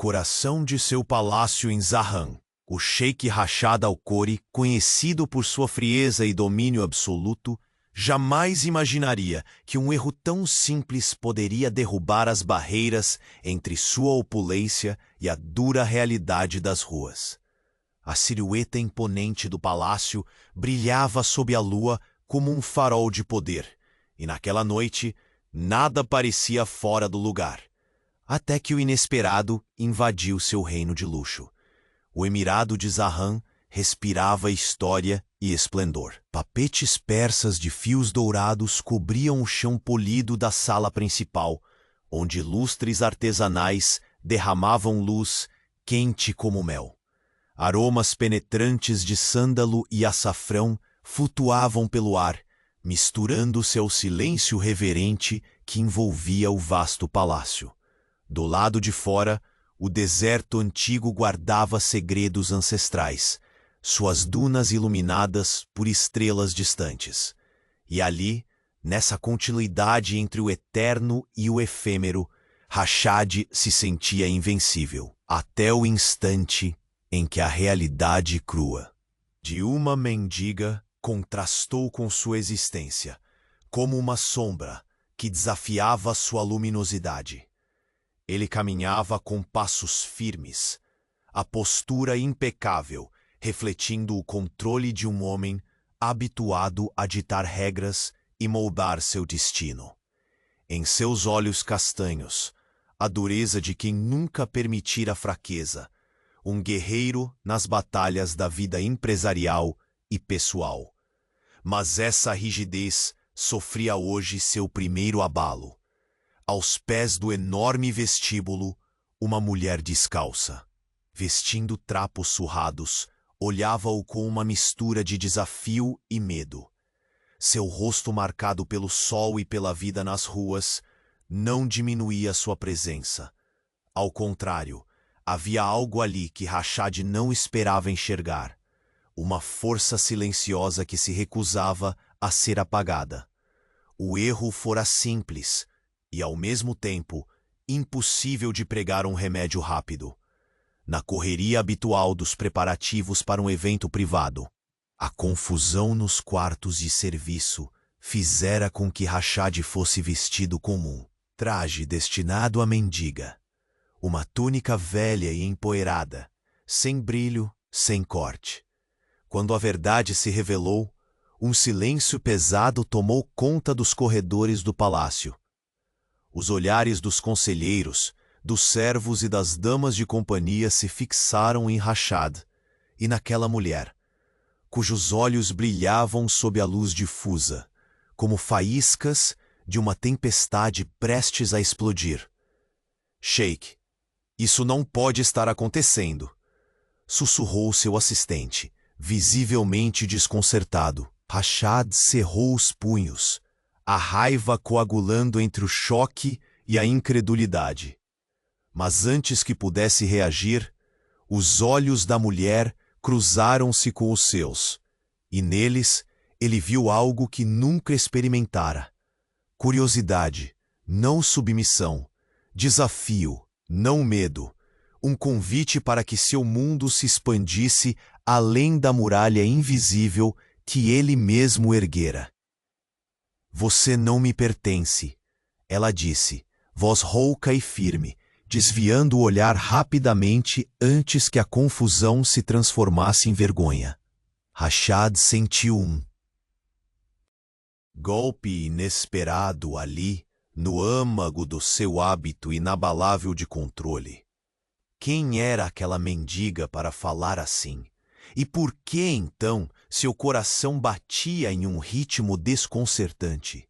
coração de seu palácio em Zahan, o Sheik Rashad Al-Khori, conhecido por sua frieza e domínio absoluto, jamais imaginaria que um erro tão simples poderia derrubar as barreiras entre sua opulência e a dura realidade das ruas. A silhueta imponente do palácio brilhava sob a lua como um farol de poder, e naquela noite nada parecia fora do lugar, até que o inesperado invadiu seu reino de luxo. O Emirado de Zahan respirava história e esplendor. Tapetes persas de fios dourados cobriam o chão polido da sala principal, onde lustres artesanais derramavam luz quente como mel. Aromas penetrantes de sândalo e açafrão flutuavam pelo ar, misturando-se ao silêncio reverente que envolvia o vasto palácio. Do lado de fora, o deserto antigo guardava segredos ancestrais, suas dunas iluminadas por estrelas distantes. E ali, nessa continuidade entre o eterno e o efêmero, Rashad se sentia invencível, até o instante em que a realidade crua de uma mendiga contrastou com sua existência, como uma sombra que desafiava sua luminosidade. Ele caminhava com passos firmes, a postura impecável, refletindo o controle de um homem habituado a ditar regras e moldar seu destino. Em seus olhos castanhos, a dureza de quem nunca permitira fraqueza, um guerreiro nas batalhas da vida empresarial e pessoal. Mas essa rigidez sofria hoje seu primeiro abalo. Aos pés do enorme vestíbulo, uma mulher descalça, vestindo trapos surrados, olhava-o com uma mistura de desafio e medo. Seu rosto marcado pelo sol e pela vida nas ruas não diminuía sua presença. Ao contrário, havia algo ali que Rashad não esperava enxergar. Uma força silenciosa que se recusava a ser apagada. O erro fora simples e, ao mesmo tempo, impossível de pregar um remédio rápido. Na correria habitual dos preparativos para um evento privado, a confusão nos quartos de serviço fizera com que Rashad fosse vestido comum, traje destinado à mendiga, uma túnica velha e empoeirada, sem brilho, sem corte. Quando a verdade se revelou, um silêncio pesado tomou conta dos corredores do palácio. Os olhares dos conselheiros, dos servos e das damas de companhia se fixaram em Rashad e naquela mulher, cujos olhos brilhavam sob a luz difusa, como faíscas de uma tempestade prestes a explodir. Sheik, isso não pode estar acontecendo, sussurrou seu assistente, visivelmente desconcertado. Rashad cerrou os punhos, a raiva coagulando entre o choque e a incredulidade. Mas antes que pudesse reagir, os olhos da mulher cruzaram-se com os seus, e neles ele viu algo que nunca experimentara. Curiosidade, não submissão, desafio, não medo, um convite para que seu mundo se expandisse além da muralha invisível que ele mesmo erguera. Você não me pertence, ela disse, voz rouca e firme, desviando o olhar rapidamente antes que a confusão se transformasse em vergonha. Rashad sentiu um golpe inesperado ali, no âmago do seu hábito inabalável de controle. Quem era aquela mendiga para falar assim? E por que, então, seu coração batia em um ritmo desconcertante?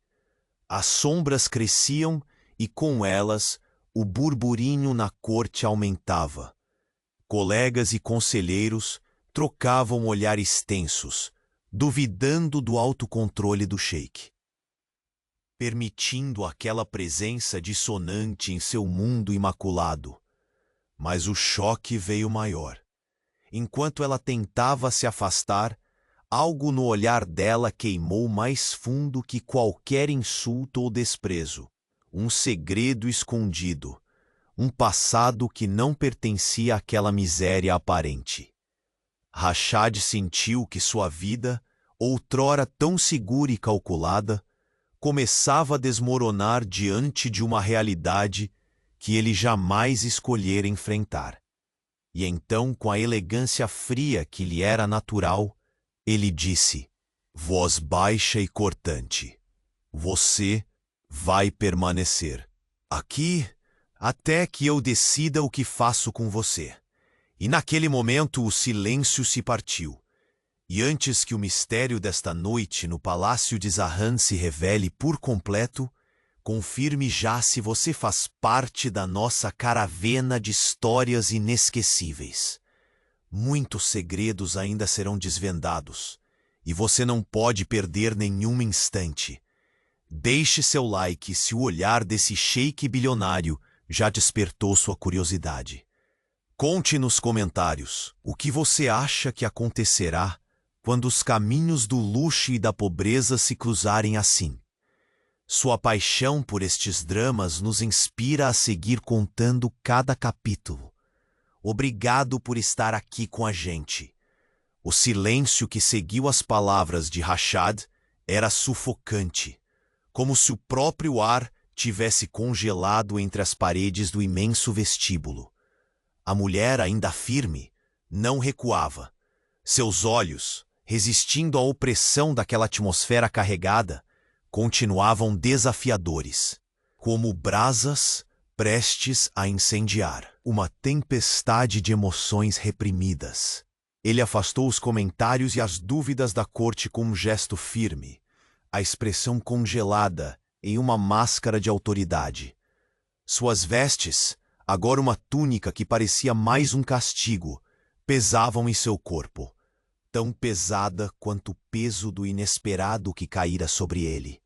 As sombras cresciam e, com elas, o burburinho na corte aumentava. Colegas e conselheiros trocavam olhares tensos, duvidando do autocontrole do sheik, permitindo aquela presença dissonante em seu mundo imaculado. Mas o choque veio maior. Enquanto ela tentava se afastar, algo no olhar dela queimou mais fundo que qualquer insulto ou desprezo. Um segredo escondido, um passado que não pertencia àquela miséria aparente. Rashad sentiu que sua vida, outrora tão segura e calculada, começava a desmoronar diante de uma realidade que ele jamais escolhera enfrentar. E então, com a elegância fria que lhe era natural, ele disse, voz baixa e cortante, você vai permanecer aqui até que eu decida o que faço com você. E naquele momento o silêncio se partiu. E antes que o mistério desta noite no palácio de Zahan se revele por completo, confirme já se você faz parte da nossa caravana de histórias inesquecíveis. Muitos segredos ainda serão desvendados, e você não pode perder nenhum instante. Deixe seu like se o olhar desse sheik bilionário já despertou sua curiosidade. Conte nos comentários o que você acha que acontecerá quando os caminhos do luxo e da pobreza se cruzarem assim. Sua paixão por estes dramas nos inspira a seguir contando cada capítulo. Obrigado por estar aqui com a gente. O silêncio que seguiu as palavras de Rashad era sufocante, como se o próprio ar tivesse congelado entre as paredes do imenso vestíbulo. A mulher, ainda firme, não recuava. Seus olhos, resistindo à opressão daquela atmosfera carregada, continuavam desafiadores, como brasas prestes a incendiar. Uma tempestade de emoções reprimidas. Ele afastou os comentários e as dúvidas da corte com um gesto firme, a expressão congelada em uma máscara de autoridade. Suas vestes, agora uma túnica que parecia mais um castigo, pesavam em seu corpo, tão pesada quanto o peso do inesperado que caíra sobre ele.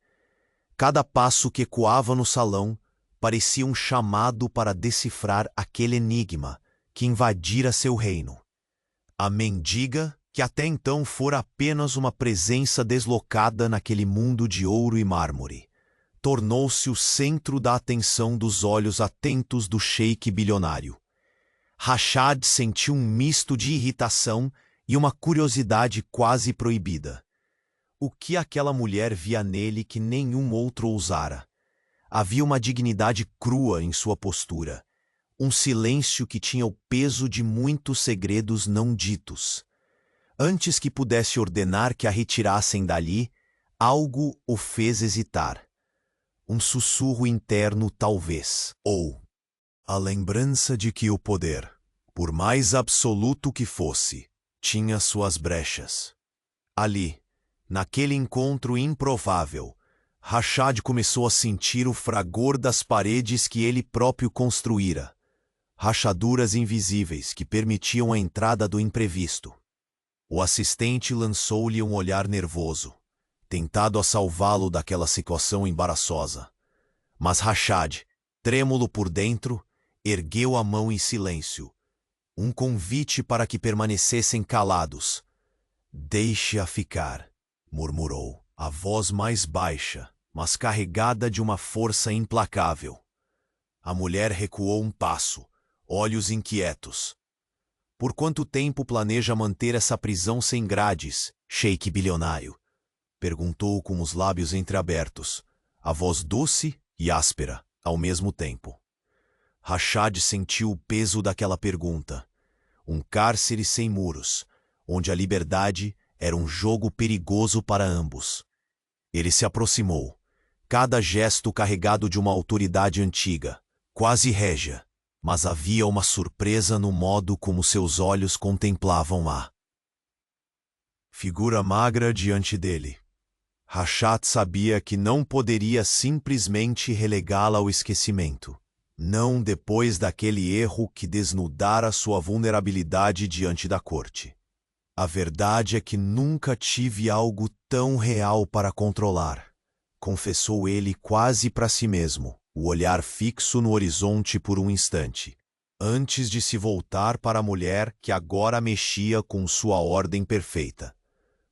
Cada passo que ecoava no salão parecia um chamado para decifrar aquele enigma que invadira seu reino. A mendiga, que até então fora apenas uma presença deslocada naquele mundo de ouro e mármore, tornou-se o centro da atenção dos olhos atentos do sheik bilionário. Rashad sentiu um misto de irritação e uma curiosidade quase proibida. O que aquela mulher via nele que nenhum outro ousara? Havia uma dignidade crua em sua postura, um silêncio que tinha o peso de muitos segredos não ditos. Antes que pudesse ordenar que a retirassem dali, algo o fez hesitar. Um sussurro interno talvez, ou a lembrança de que o poder, por mais absoluto que fosse, tinha suas brechas. Ali, naquele encontro improvável, Rashad começou a sentir o fragor das paredes que ele próprio construíra, rachaduras invisíveis que permitiam a entrada do imprevisto. O assistente lançou-lhe um olhar nervoso, tentado a salvá-lo daquela situação embaraçosa. Mas Rashad, trêmulo por dentro, ergueu a mão em silêncio, um convite para que permanecessem calados. Deixe-a ficar, murmurou, a voz mais baixa, mas carregada de uma força implacável. A mulher recuou um passo, olhos inquietos. Por quanto tempo planeja manter essa prisão sem grades, sheik bilionário? Perguntou com os lábios entreabertos, a voz doce e áspera ao mesmo tempo. Rashad sentiu o peso daquela pergunta. Um cárcere sem muros, onde a liberdade era um jogo perigoso para ambos. Ele se aproximou, cada gesto carregado de uma autoridade antiga, quase régia, mas havia uma surpresa no modo como seus olhos contemplavam a figura magra diante dele. Rashad sabia que não poderia simplesmente relegá-la ao esquecimento, não depois daquele erro que desnudara sua vulnerabilidade diante da corte. A verdade é que nunca tive algo tão real para controlar, confessou ele quase para si mesmo, o olhar fixo no horizonte por um instante, antes de se voltar para a mulher que agora mexia com sua ordem perfeita.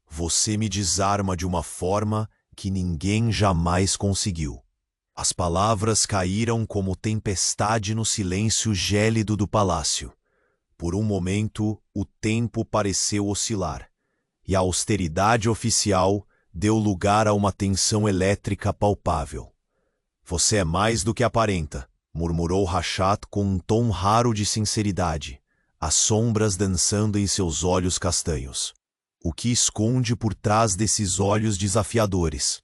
Você me desarma de uma forma que ninguém jamais conseguiu. As palavras caíram como tempestade no silêncio gélido do palácio. Por um momento, o tempo pareceu oscilar, e a austeridade oficial deu lugar a uma tensão elétrica palpável. "Você é mais do que aparenta", murmurou Rashad com um tom raro de sinceridade, as sombras dançando em seus olhos castanhos. "O que esconde por trás desses olhos desafiadores?"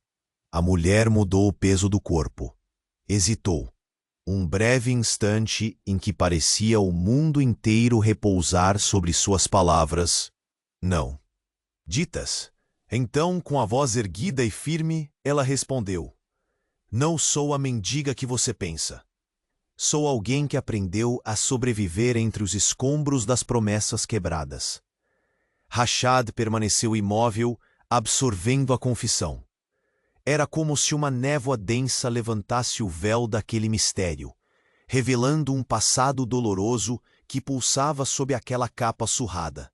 A mulher mudou o peso do corpo. Hesitou. Um breve instante em que parecia o mundo inteiro repousar sobre suas palavras. "Não." Ditas. Então, com a voz erguida e firme, ela respondeu: "Não sou a mendiga que você pensa. Sou alguém que aprendeu a sobreviver entre os escombros das promessas quebradas." Rashad permaneceu imóvel, absorvendo a confissão. Era como se uma névoa densa levantasse o véu daquele mistério, revelando um passado doloroso que pulsava sob aquela capa surrada.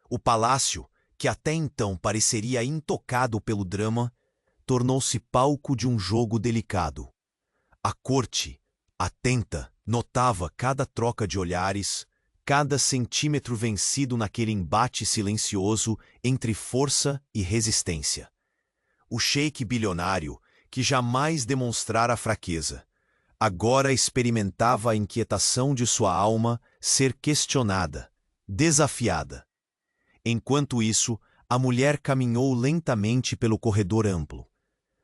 O palácio, que até então pareceria intocado pelo drama, tornou-se palco de um jogo delicado. A corte, atenta, notava cada troca de olhares, cada centímetro vencido naquele embate silencioso entre força e resistência. O sheik bilionário, que jamais demonstrara fraqueza, agora experimentava a inquietação de sua alma ser questionada, desafiada. Enquanto isso, a mulher caminhou lentamente pelo corredor amplo,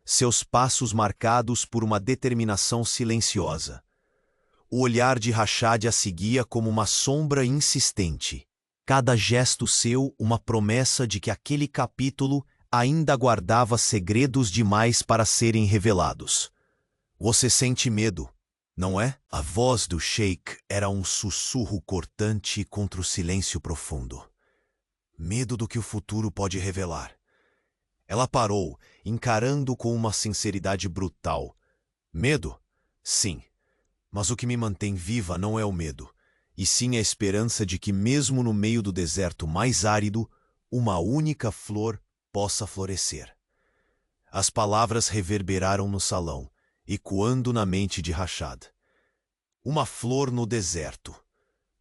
seus passos marcados por uma determinação silenciosa. O olhar de Rashad a seguia como uma sombra insistente, cada gesto seu uma promessa de que aquele capítulo ainda guardava segredos demais para serem revelados. "Você sente medo, não é?" A voz do sheik era um sussurro cortante contra o silêncio profundo. "Medo do que o futuro pode revelar." Ela parou, encarando com uma sinceridade brutal. "Medo? Sim. Mas o que me mantém viva não é o medo, e sim a esperança de que mesmo no meio do deserto mais árido, uma única flor possa florescer." As palavras reverberaram no salão, ecoando na mente de Rashad. Uma flor no deserto.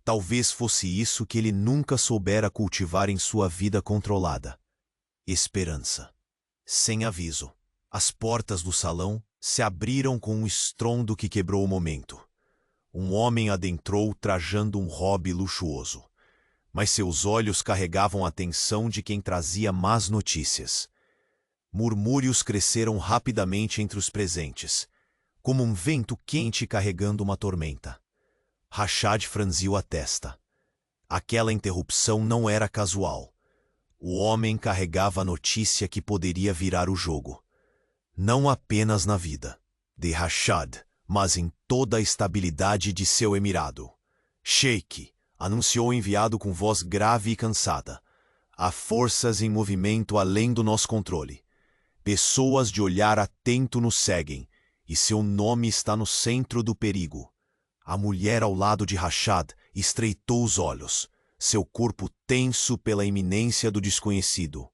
Talvez fosse isso que ele nunca soubera cultivar em sua vida controlada. Esperança. Sem aviso, as portas do salão se abriram com um estrondo que quebrou o momento. Um homem adentrou trajando um robe luxuoso, mas seus olhos carregavam a tensão de quem trazia más notícias. Murmúrios cresceram rapidamente entre os presentes, como um vento quente carregando uma tormenta. Rashad franziu a testa. Aquela interrupção não era casual. O homem carregava a notícia que poderia virar o jogo. Não apenas na vida de Rashad, mas em toda a estabilidade de seu emirado. "Sheik", anunciou o enviado com voz grave e cansada. "Há forças em movimento além do nosso controle. Pessoas de olhar atento nos seguem, e seu nome está no centro do perigo." A mulher ao lado de Rashad estreitou os olhos, seu corpo tenso pela iminência do desconhecido.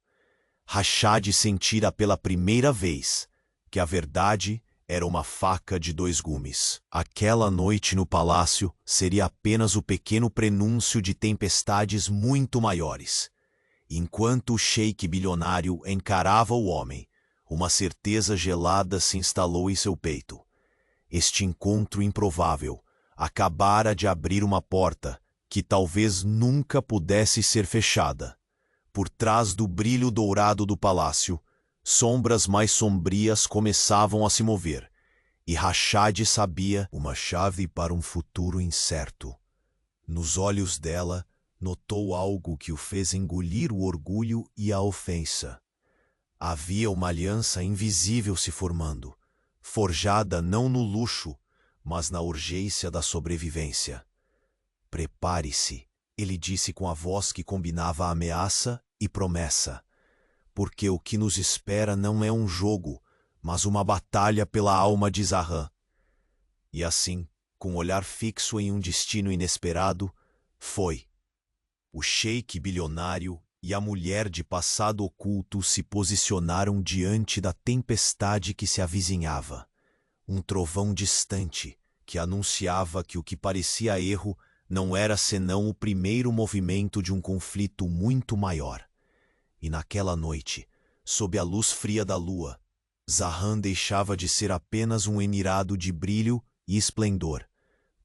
Rashad sentira pela primeira vez que a verdade era uma faca de dois gumes. Aquela noite no palácio seria apenas o pequeno prenúncio de tempestades muito maiores. Enquanto o sheik bilionário encarava o homem, uma certeza gelada se instalou em seu peito. Este encontro improvável acabara de abrir uma porta que talvez nunca pudesse ser fechada. Por trás do brilho dourado do palácio, sombras mais sombrias começavam a se mover, e Rashad sabia uma chave para um futuro incerto. Nos olhos dela, notou algo que o fez engolir o orgulho e a ofensa. Havia uma aliança invisível se formando, forjada não no luxo, mas na urgência da sobrevivência. "Prepare-se", ele disse com a voz que combinava ameaça e promessa, "porque o que nos espera não é um jogo, mas uma batalha pela alma de Zahran." E assim, com um olhar fixo em um destino inesperado, foi. O sheik bilionário e a mulher de passado oculto se posicionaram diante da tempestade que se avizinhava. um trovão distante que anunciava que o que parecia erro não era senão o primeiro movimento de um conflito muito maior. E naquela noite, sob a luz fria da lua, Zahan deixava de ser apenas um emirado de brilho e esplendor,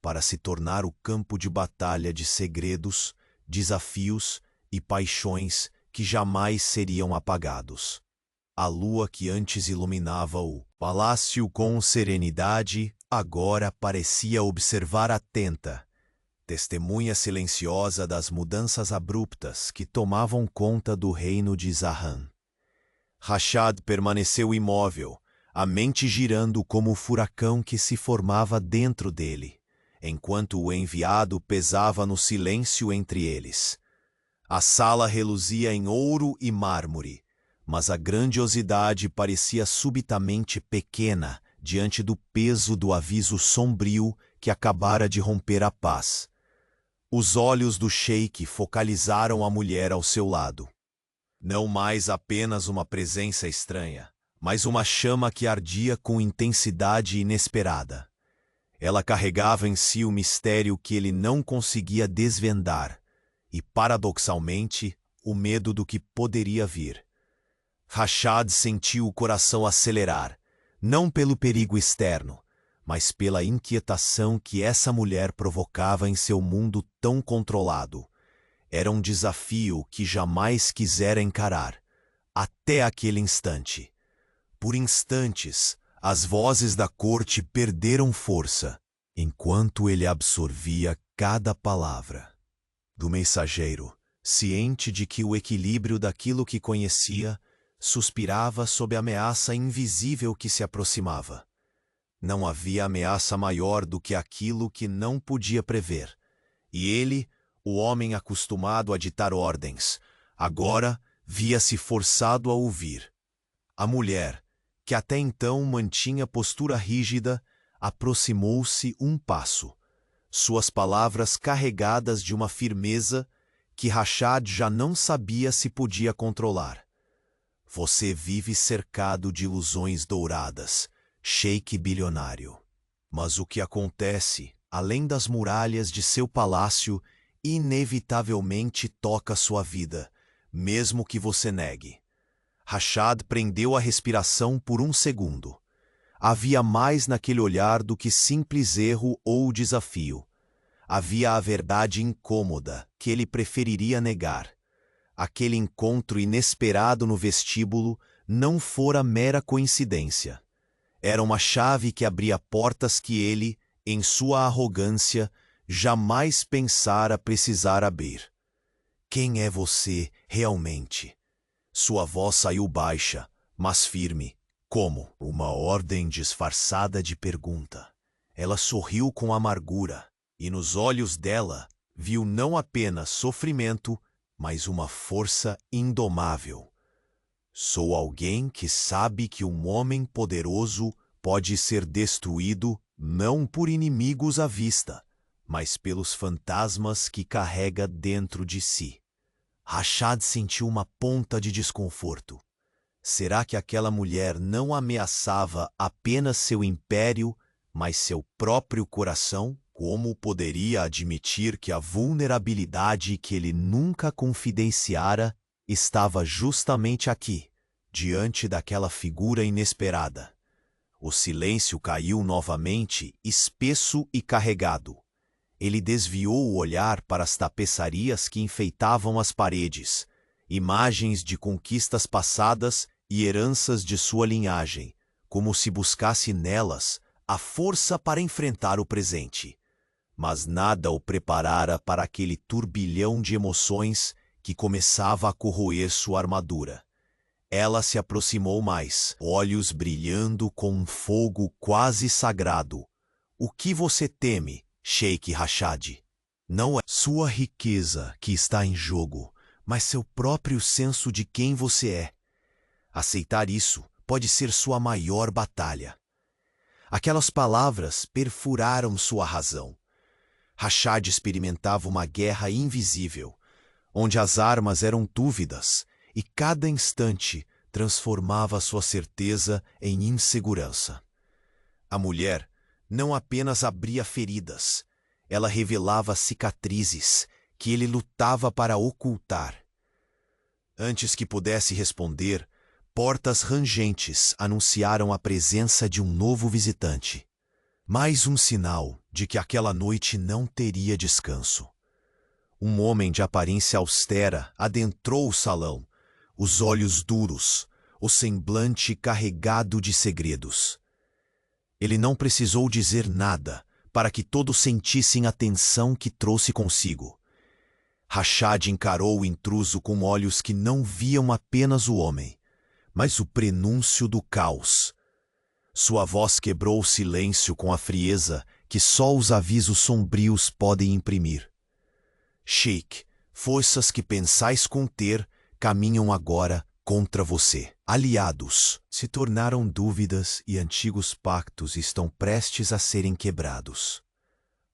para se tornar o campo de batalha de segredos, desafios e paixões que jamais seriam apagados. A lua que antes iluminava o palácio com serenidade, agora parecia observar atenta, testemunha silenciosa das mudanças abruptas que tomavam conta do reino de Zahan. Rashad permaneceu imóvel, a mente girando como o furacão que se formava dentro dele, enquanto o enviado pesava no silêncio entre eles. A sala reluzia em ouro e mármore, mas a grandiosidade parecia subitamente pequena diante do peso do aviso sombrio que acabara de romper a paz. Os olhos do sheik focalizaram a mulher ao seu lado. Não mais apenas uma presença estranha, mas uma chama que ardia com intensidade inesperada. Ela carregava em si o mistério que ele não conseguia desvendar e, paradoxalmente, o medo do que poderia vir. Rashad sentiu o coração acelerar, não pelo perigo externo, mas pela inquietação que essa mulher provocava em seu mundo tão controlado. Era um desafio que jamais quisera encarar, até aquele instante. Por instantes, as vozes da corte perderam força, enquanto ele absorvia cada palavra. Do mensageiro, ciente de que o equilíbrio daquilo que conhecia, suspirava sob a ameaça invisível que se aproximava. Não havia ameaça maior do que aquilo que não podia prever, e ele, o homem acostumado a ditar ordens, agora via-se forçado a ouvir. A mulher, que até então mantinha postura rígida, aproximou-se um passo, suas palavras carregadas de uma firmeza que Rashad já não sabia se podia controlar. Você vive cercado de ilusões douradas, sheik bilionário. Mas o que acontece, além das muralhas de seu palácio, inevitavelmente toca sua vida, mesmo que você negue. Rashad prendeu a respiração por um segundo. Havia mais naquele olhar do que simples erro ou desafio. Havia a verdade incômoda que ele preferiria negar. Aquele encontro inesperado no vestíbulo não fora mera coincidência. Era uma chave que abria portas que ele, em sua arrogância, jamais pensara precisar abrir. Quem é você, realmente? Sua voz saiu baixa, mas firme, como uma ordem disfarçada de pergunta. Ela sorriu com amargura, e nos olhos dela viu não apenas sofrimento, mas uma força indomável. Sou alguém que sabe que um homem poderoso pode ser destruído não por inimigos à vista, mas pelos fantasmas que carrega dentro de si. Rashad sentiu uma ponta de desconforto. Será que aquela mulher não ameaçava apenas seu império, mas seu próprio coração? Como poderia admitir que a vulnerabilidade que ele nunca confidenciara estava justamente aqui, diante daquela figura inesperada? O silêncio caiu novamente, espesso e carregado. Ele desviou o olhar para as tapeçarias que enfeitavam as paredes, imagens de conquistas passadas e heranças de sua linhagem, como se buscasse nelas a força para enfrentar o presente. Mas nada o preparara para aquele turbilhão de emoções que começava a corroer sua armadura. Ela se aproximou mais, olhos brilhando com um fogo quase sagrado. O que você teme, Sheik Rashad? Não é sua riqueza que está em jogo, mas seu próprio senso de quem você é. Aceitar isso pode ser sua maior batalha. Aquelas palavras perfuraram sua razão. Rashad experimentava uma guerra invisível, onde as armas eram dúvidas e cada instante transformava sua certeza em insegurança. A mulher não apenas abria feridas, ela revelava cicatrizes que ele lutava para ocultar. Antes que pudesse responder, portas rangentes anunciaram a presença de um novo visitante. Mais um sinal de que aquela noite não teria descanso. Um homem de aparência austera adentrou o salão, os olhos duros, o semblante carregado de segredos. Ele não precisou dizer nada para que todos sentissem a tensão que trouxe consigo. Rashad encarou o intruso com olhos que não viam apenas o homem, mas o prenúncio do caos. Sua voz quebrou o silêncio com a frieza que só os avisos sombrios podem imprimir. Sheik, forças que pensais conter caminham agora contra você. Aliados se tornaram dúvidas e antigos pactos estão prestes a serem quebrados.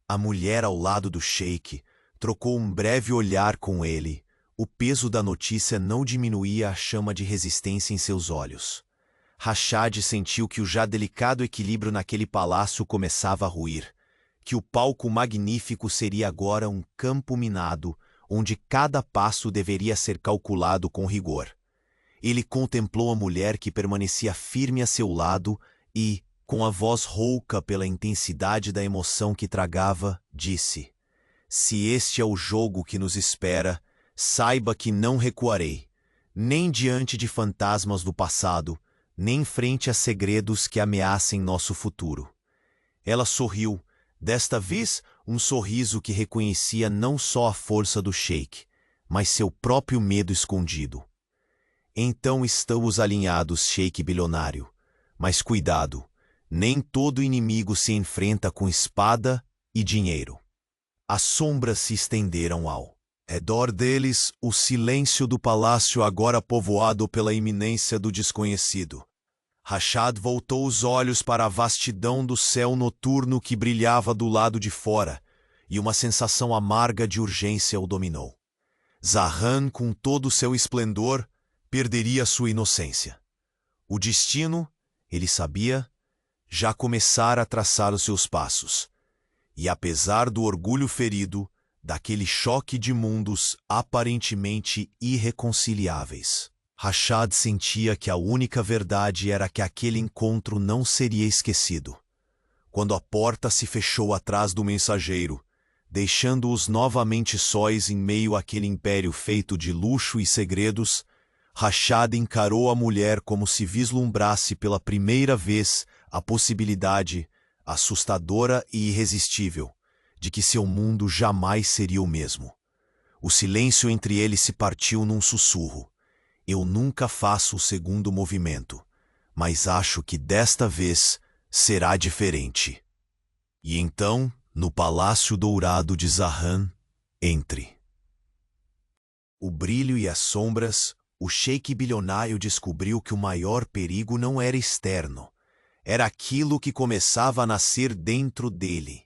A mulher ao lado do Sheik trocou um breve olhar com ele. O peso da notícia não diminuía a chama de resistência em seus olhos. Rashad sentiu que o já delicado equilíbrio naquele palácio começava a ruir, que o palco magnífico seria agora um campo minado, onde cada passo deveria ser calculado com rigor. Ele contemplou a mulher que permanecia firme a seu lado e, com a voz rouca pela intensidade da emoção que tragava, disse: "Se este é o jogo que nos espera, saiba que não recuarei, nem diante de fantasmas do passado, nem frente a segredos que ameacem nosso futuro." Ela sorriu, desta vez um sorriso que reconhecia não só a força do Sheik, mas seu próprio medo escondido. "Então estamos alinhados, Sheik bilionário. Mas cuidado, nem todo inimigo se enfrenta com espada e dinheiro." As sombras se estenderam ao redor deles, o silêncio do palácio agora povoado pela iminência do desconhecido. Rashad voltou os olhos para a vastidão do céu noturno que brilhava do lado de fora, e uma sensação amarga de urgência o dominou. Zahan, com todo o seu esplendor, perderia sua inocência. O destino, ele sabia, já começara a traçar os seus passos. E apesar do orgulho ferido, daquele choque de mundos aparentemente irreconciliáveis, Rashad sentia que a única verdade era que aquele encontro não seria esquecido. Quando a porta se fechou atrás do mensageiro, deixando-os novamente sós em meio àquele império feito de luxo e segredos, Rashad encarou a mulher como se vislumbrasse pela primeira vez a possibilidade, assustadora e irresistível, de que seu mundo jamais seria o mesmo. O silêncio entre eles se partiu num sussurro. "Eu nunca faço o segundo movimento, mas acho que desta vez será diferente." E então, no Palácio Dourado de Zahan, entre o brilho e as sombras, o Sheik bilionário descobriu que o maior perigo não era externo. Era aquilo que começava a nascer dentro dele.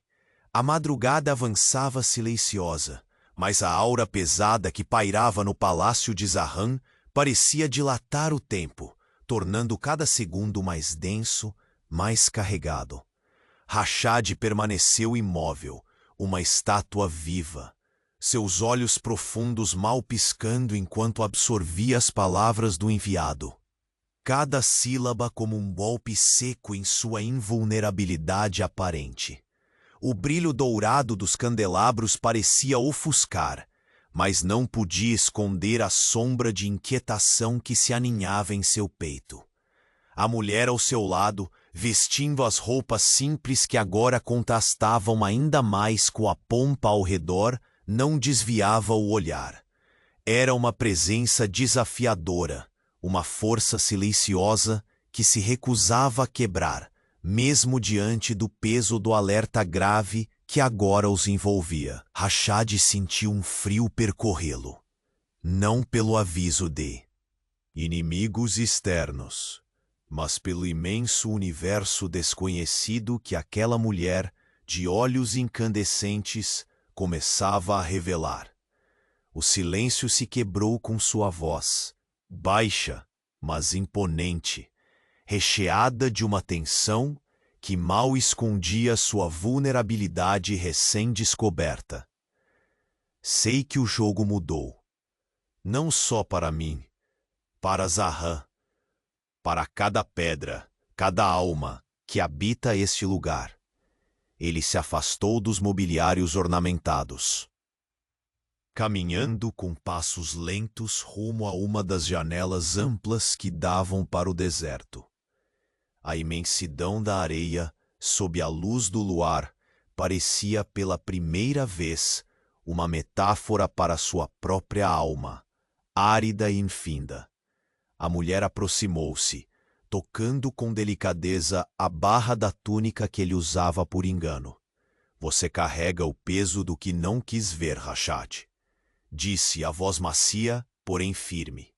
A madrugada avançava silenciosa, mas a aura pesada que pairava no Palácio de Zahan parecia dilatar o tempo, tornando cada segundo mais denso, mais carregado. Rashad permaneceu imóvel, uma estátua viva, seus olhos profundos mal piscando enquanto absorvia as palavras do enviado. Cada sílaba como um golpe seco em sua invulnerabilidade aparente. O brilho dourado dos candelabros parecia ofuscar, mas não podia esconder a sombra de inquietação que se aninhava em seu peito. A mulher ao seu lado, vestindo as roupas simples que agora contrastavam ainda mais com a pompa ao redor, não desviava o olhar. Era uma presença desafiadora, uma força silenciosa que se recusava a quebrar, mesmo diante do peso do alerta grave que agora os envolvia. Rashad sentiu um frio percorrê-lo, não pelo aviso de inimigos externos, mas pelo imenso universo desconhecido que aquela mulher, de olhos incandescentes, começava a revelar. O silêncio se quebrou com sua voz, baixa, mas imponente, recheada de uma tensão que mal escondia sua vulnerabilidade recém-descoberta. Sei que o jogo mudou. Não só para mim, para Zahran, para cada pedra, cada alma que habita este lugar. Ele se afastou dos mobiliários ornamentados. Caminhando com passos lentos rumo a uma das janelas amplas que davam para o deserto. A imensidão da areia, sob a luz do luar, parecia pela primeira vez uma metáfora para sua própria alma, árida e infinda. A mulher aproximou-se, tocando com delicadeza a barra da túnica que ele usava por engano. Você carrega o peso do que não quis ver, Rashad, disse a voz macia, porém firme.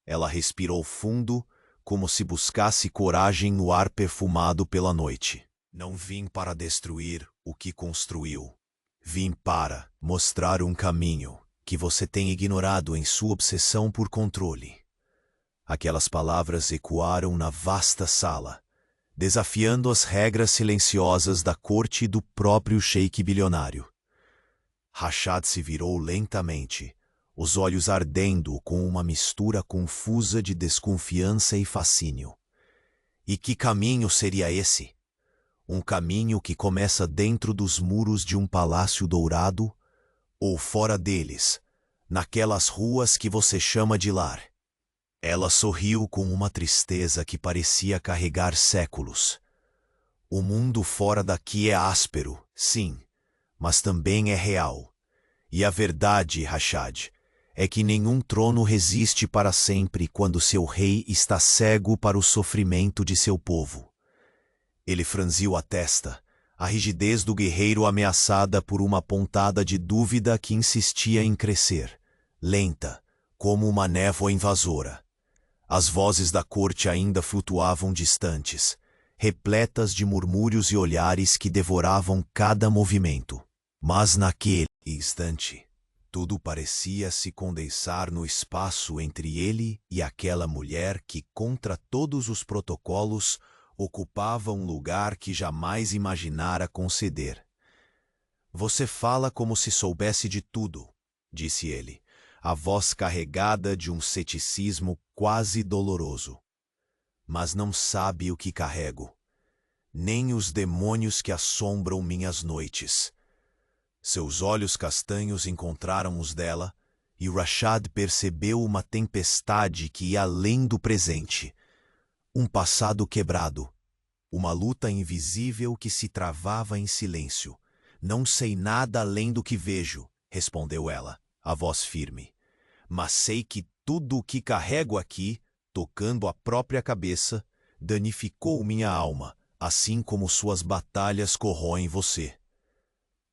Ela respirou fundo, como se buscasse coragem no ar perfumado pela noite. Não vim para destruir o que construiu. Vim para mostrar um caminho que você tem ignorado em sua obsessão por controle. Aquelas palavras ecoaram na vasta sala, desafiando as regras silenciosas da corte do próprio sheik bilionário. Rashad se virou lentamente, os olhos ardendo com uma mistura confusa de desconfiança e fascínio. E que caminho seria esse? Um caminho que começa dentro dos muros de um palácio dourado ou fora deles, naquelas ruas que você chama de lar? Ela sorriu com uma tristeza que parecia carregar séculos. O mundo fora daqui é áspero, sim, mas também é real. E a verdade, Rashad, é que nenhum trono resiste para sempre quando seu rei está cego para o sofrimento de seu povo. Ele franziu a testa, a rigidez do guerreiro ameaçada por uma pontada de dúvida que insistia em crescer, lenta, como uma névoa invasora. As vozes da corte ainda flutuavam distantes, repletas de murmúrios e olhares que devoravam cada movimento. Mas naquele instante, tudo parecia se condensar no espaço entre ele e aquela mulher que, contra todos os protocolos, ocupava um lugar que jamais imaginara conceder. Você fala como se soubesse de tudo, disse ele, a voz carregada de um ceticismo quase doloroso. Mas não sabe o que carrego, nem os demônios que assombram minhas noites. Seus olhos castanhos encontraram os dela, e Rashad percebeu uma tempestade que ia além do presente. Um passado quebrado, uma luta invisível que se travava em silêncio. Não sei nada além do que vejo, respondeu ela, a voz firme. Mas sei que tudo o que carrego aqui, tocando a própria cabeça, danificou minha alma, assim como suas batalhas corroem você.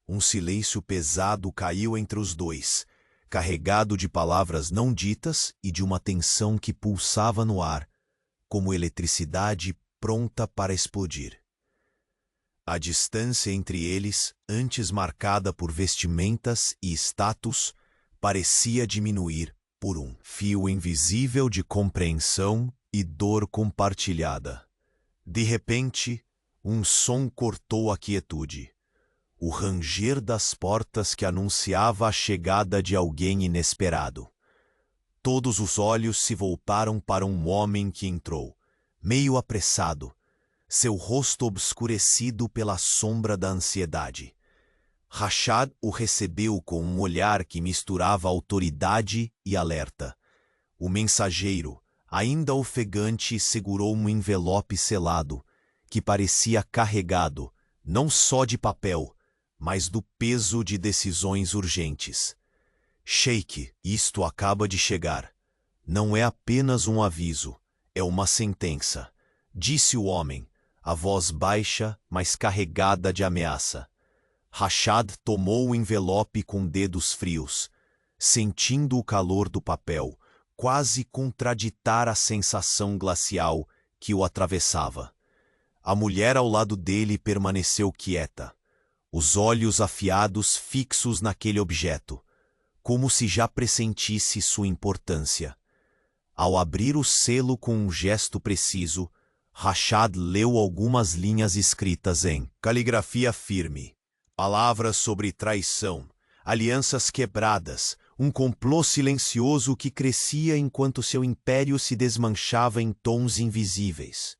Um silêncio pesado caiu entre os dois, carregado de palavras não ditas e de uma tensão que pulsava no ar, como eletricidade pronta para explodir. A distância entre eles, antes marcada por vestimentas e status, parecia diminuir por um fio invisível de compreensão e dor compartilhada. De repente, um som cortou a quietude. O ranger das portas que anunciava a chegada de alguém inesperado. Todos os olhos se voltaram para um homem que entrou, meio apressado, seu rosto obscurecido pela sombra da ansiedade. Rashad o recebeu com um olhar que misturava autoridade e alerta. O mensageiro, ainda ofegante, segurou um envelope selado, que parecia carregado, não só de papel, mas do peso de decisões urgentes. Sheik, isto acaba de chegar. Não é apenas um aviso, é uma sentença, disse o homem, a voz baixa, mas carregada de ameaça. Rashad tomou o envelope com dedos frios, sentindo o calor do papel, quase contraditar a sensação glacial que o atravessava. A mulher ao lado dele permaneceu quieta, os olhos afiados fixos naquele objeto, como se já pressentisse sua importância. Ao abrir o selo com um gesto preciso, Rashad leu algumas linhas escritas em caligrafia firme. Palavras sobre traição, alianças quebradas, um complô silencioso que crescia enquanto seu império se desmanchava em tons invisíveis.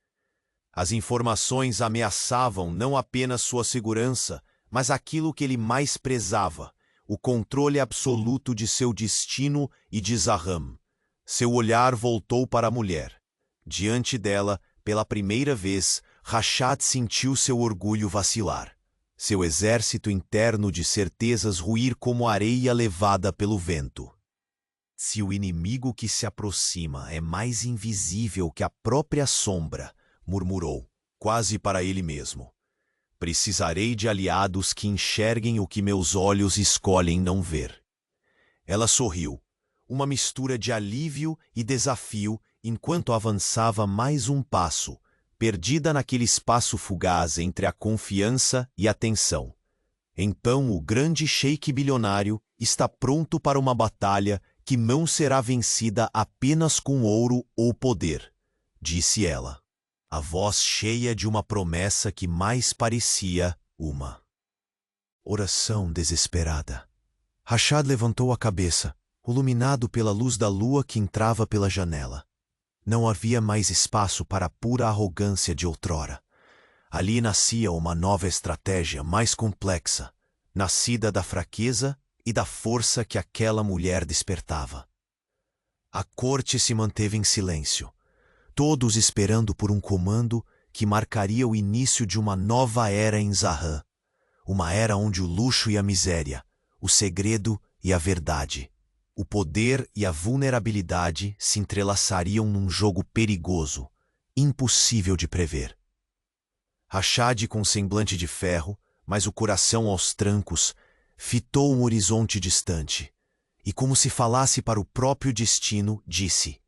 As informações ameaçavam não apenas sua segurança, mas aquilo que ele mais prezava, o controle absoluto de seu destino e de Zahram. Seu olhar voltou para a mulher. Diante dela, pela primeira vez, Rashad sentiu seu orgulho vacilar. Seu exército interno de certezas ruir como areia levada pelo vento. Se o inimigo que se aproxima é mais invisível que a própria sombra, murmurou, quase para ele mesmo, precisarei de aliados que enxerguem o que meus olhos escolhem não ver. Ela sorriu, uma mistura de alívio e desafio enquanto avançava mais um passo, perdida naquele espaço fugaz entre a confiança e a tensão. Então o grande sheik bilionário está pronto para uma batalha que não será vencida apenas com ouro ou poder, disse ela, a voz cheia de uma promessa que mais parecia uma oração desesperada. Rashad levantou a cabeça, iluminado pela luz da lua que entrava pela janela. Não havia mais espaço para a pura arrogância de outrora. Ali nascia uma nova estratégia mais complexa, nascida da fraqueza e da força que aquela mulher despertava. A corte se manteve em silêncio, todos esperando por um comando que marcaria o início de uma nova era em Zahran, uma era onde o luxo e a miséria, o segredo e a verdade, o poder e a vulnerabilidade se entrelaçariam num jogo perigoso, impossível de prever. Rashad, com semblante de ferro, mas o coração aos trancos, fitou um horizonte distante, e como se falasse para o próprio destino, disse,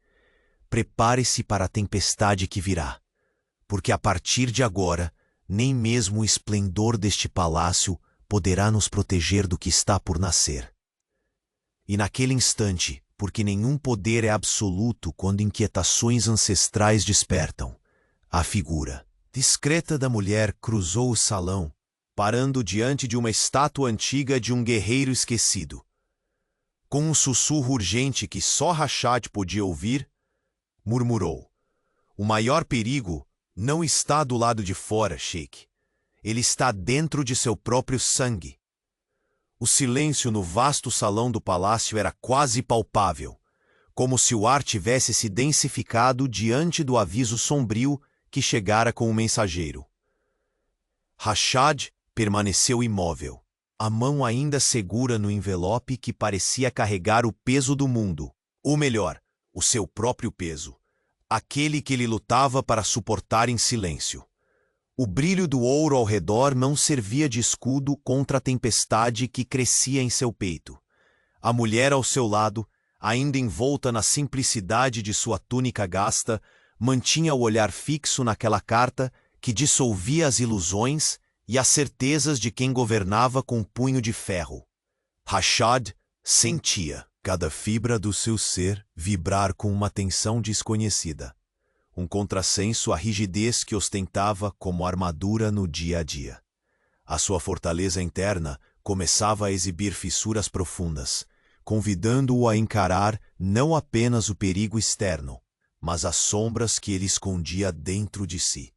prepare-se para a tempestade que virá, porque a partir de agora, nem mesmo o esplendor deste palácio poderá nos proteger do que está por nascer. E naquele instante, porque nenhum poder é absoluto quando inquietações ancestrais despertam, a figura discreta da mulher cruzou o salão, parando diante de uma estátua antiga de um guerreiro esquecido. Com um sussurro urgente que só Rashad podia ouvir, murmurou, o maior perigo não está do lado de fora, Sheik. Ele está dentro de seu próprio sangue. O silêncio no vasto salão do palácio era quase palpável, como se o ar tivesse se densificado diante do aviso sombrio que chegara com o mensageiro. Rashad permaneceu imóvel, a mão ainda segura no envelope que parecia carregar o peso do mundo, ou melhor, o seu próprio peso, aquele que ele lutava para suportar em silêncio. O brilho do ouro ao redor não servia de escudo contra a tempestade que crescia em seu peito. A mulher ao seu lado, ainda envolta na simplicidade de sua túnica gasta, mantinha o olhar fixo naquela carta que dissolvia as ilusões e as certezas de quem governava com um punho de ferro. Rashad sentia cada fibra do seu ser vibrar com uma tensão desconhecida. Um contrassenso à rigidez que ostentava como armadura no dia a dia. A sua fortaleza interna começava a exibir fissuras profundas, convidando-o a encarar não apenas o perigo externo, mas as sombras que ele escondia dentro de si.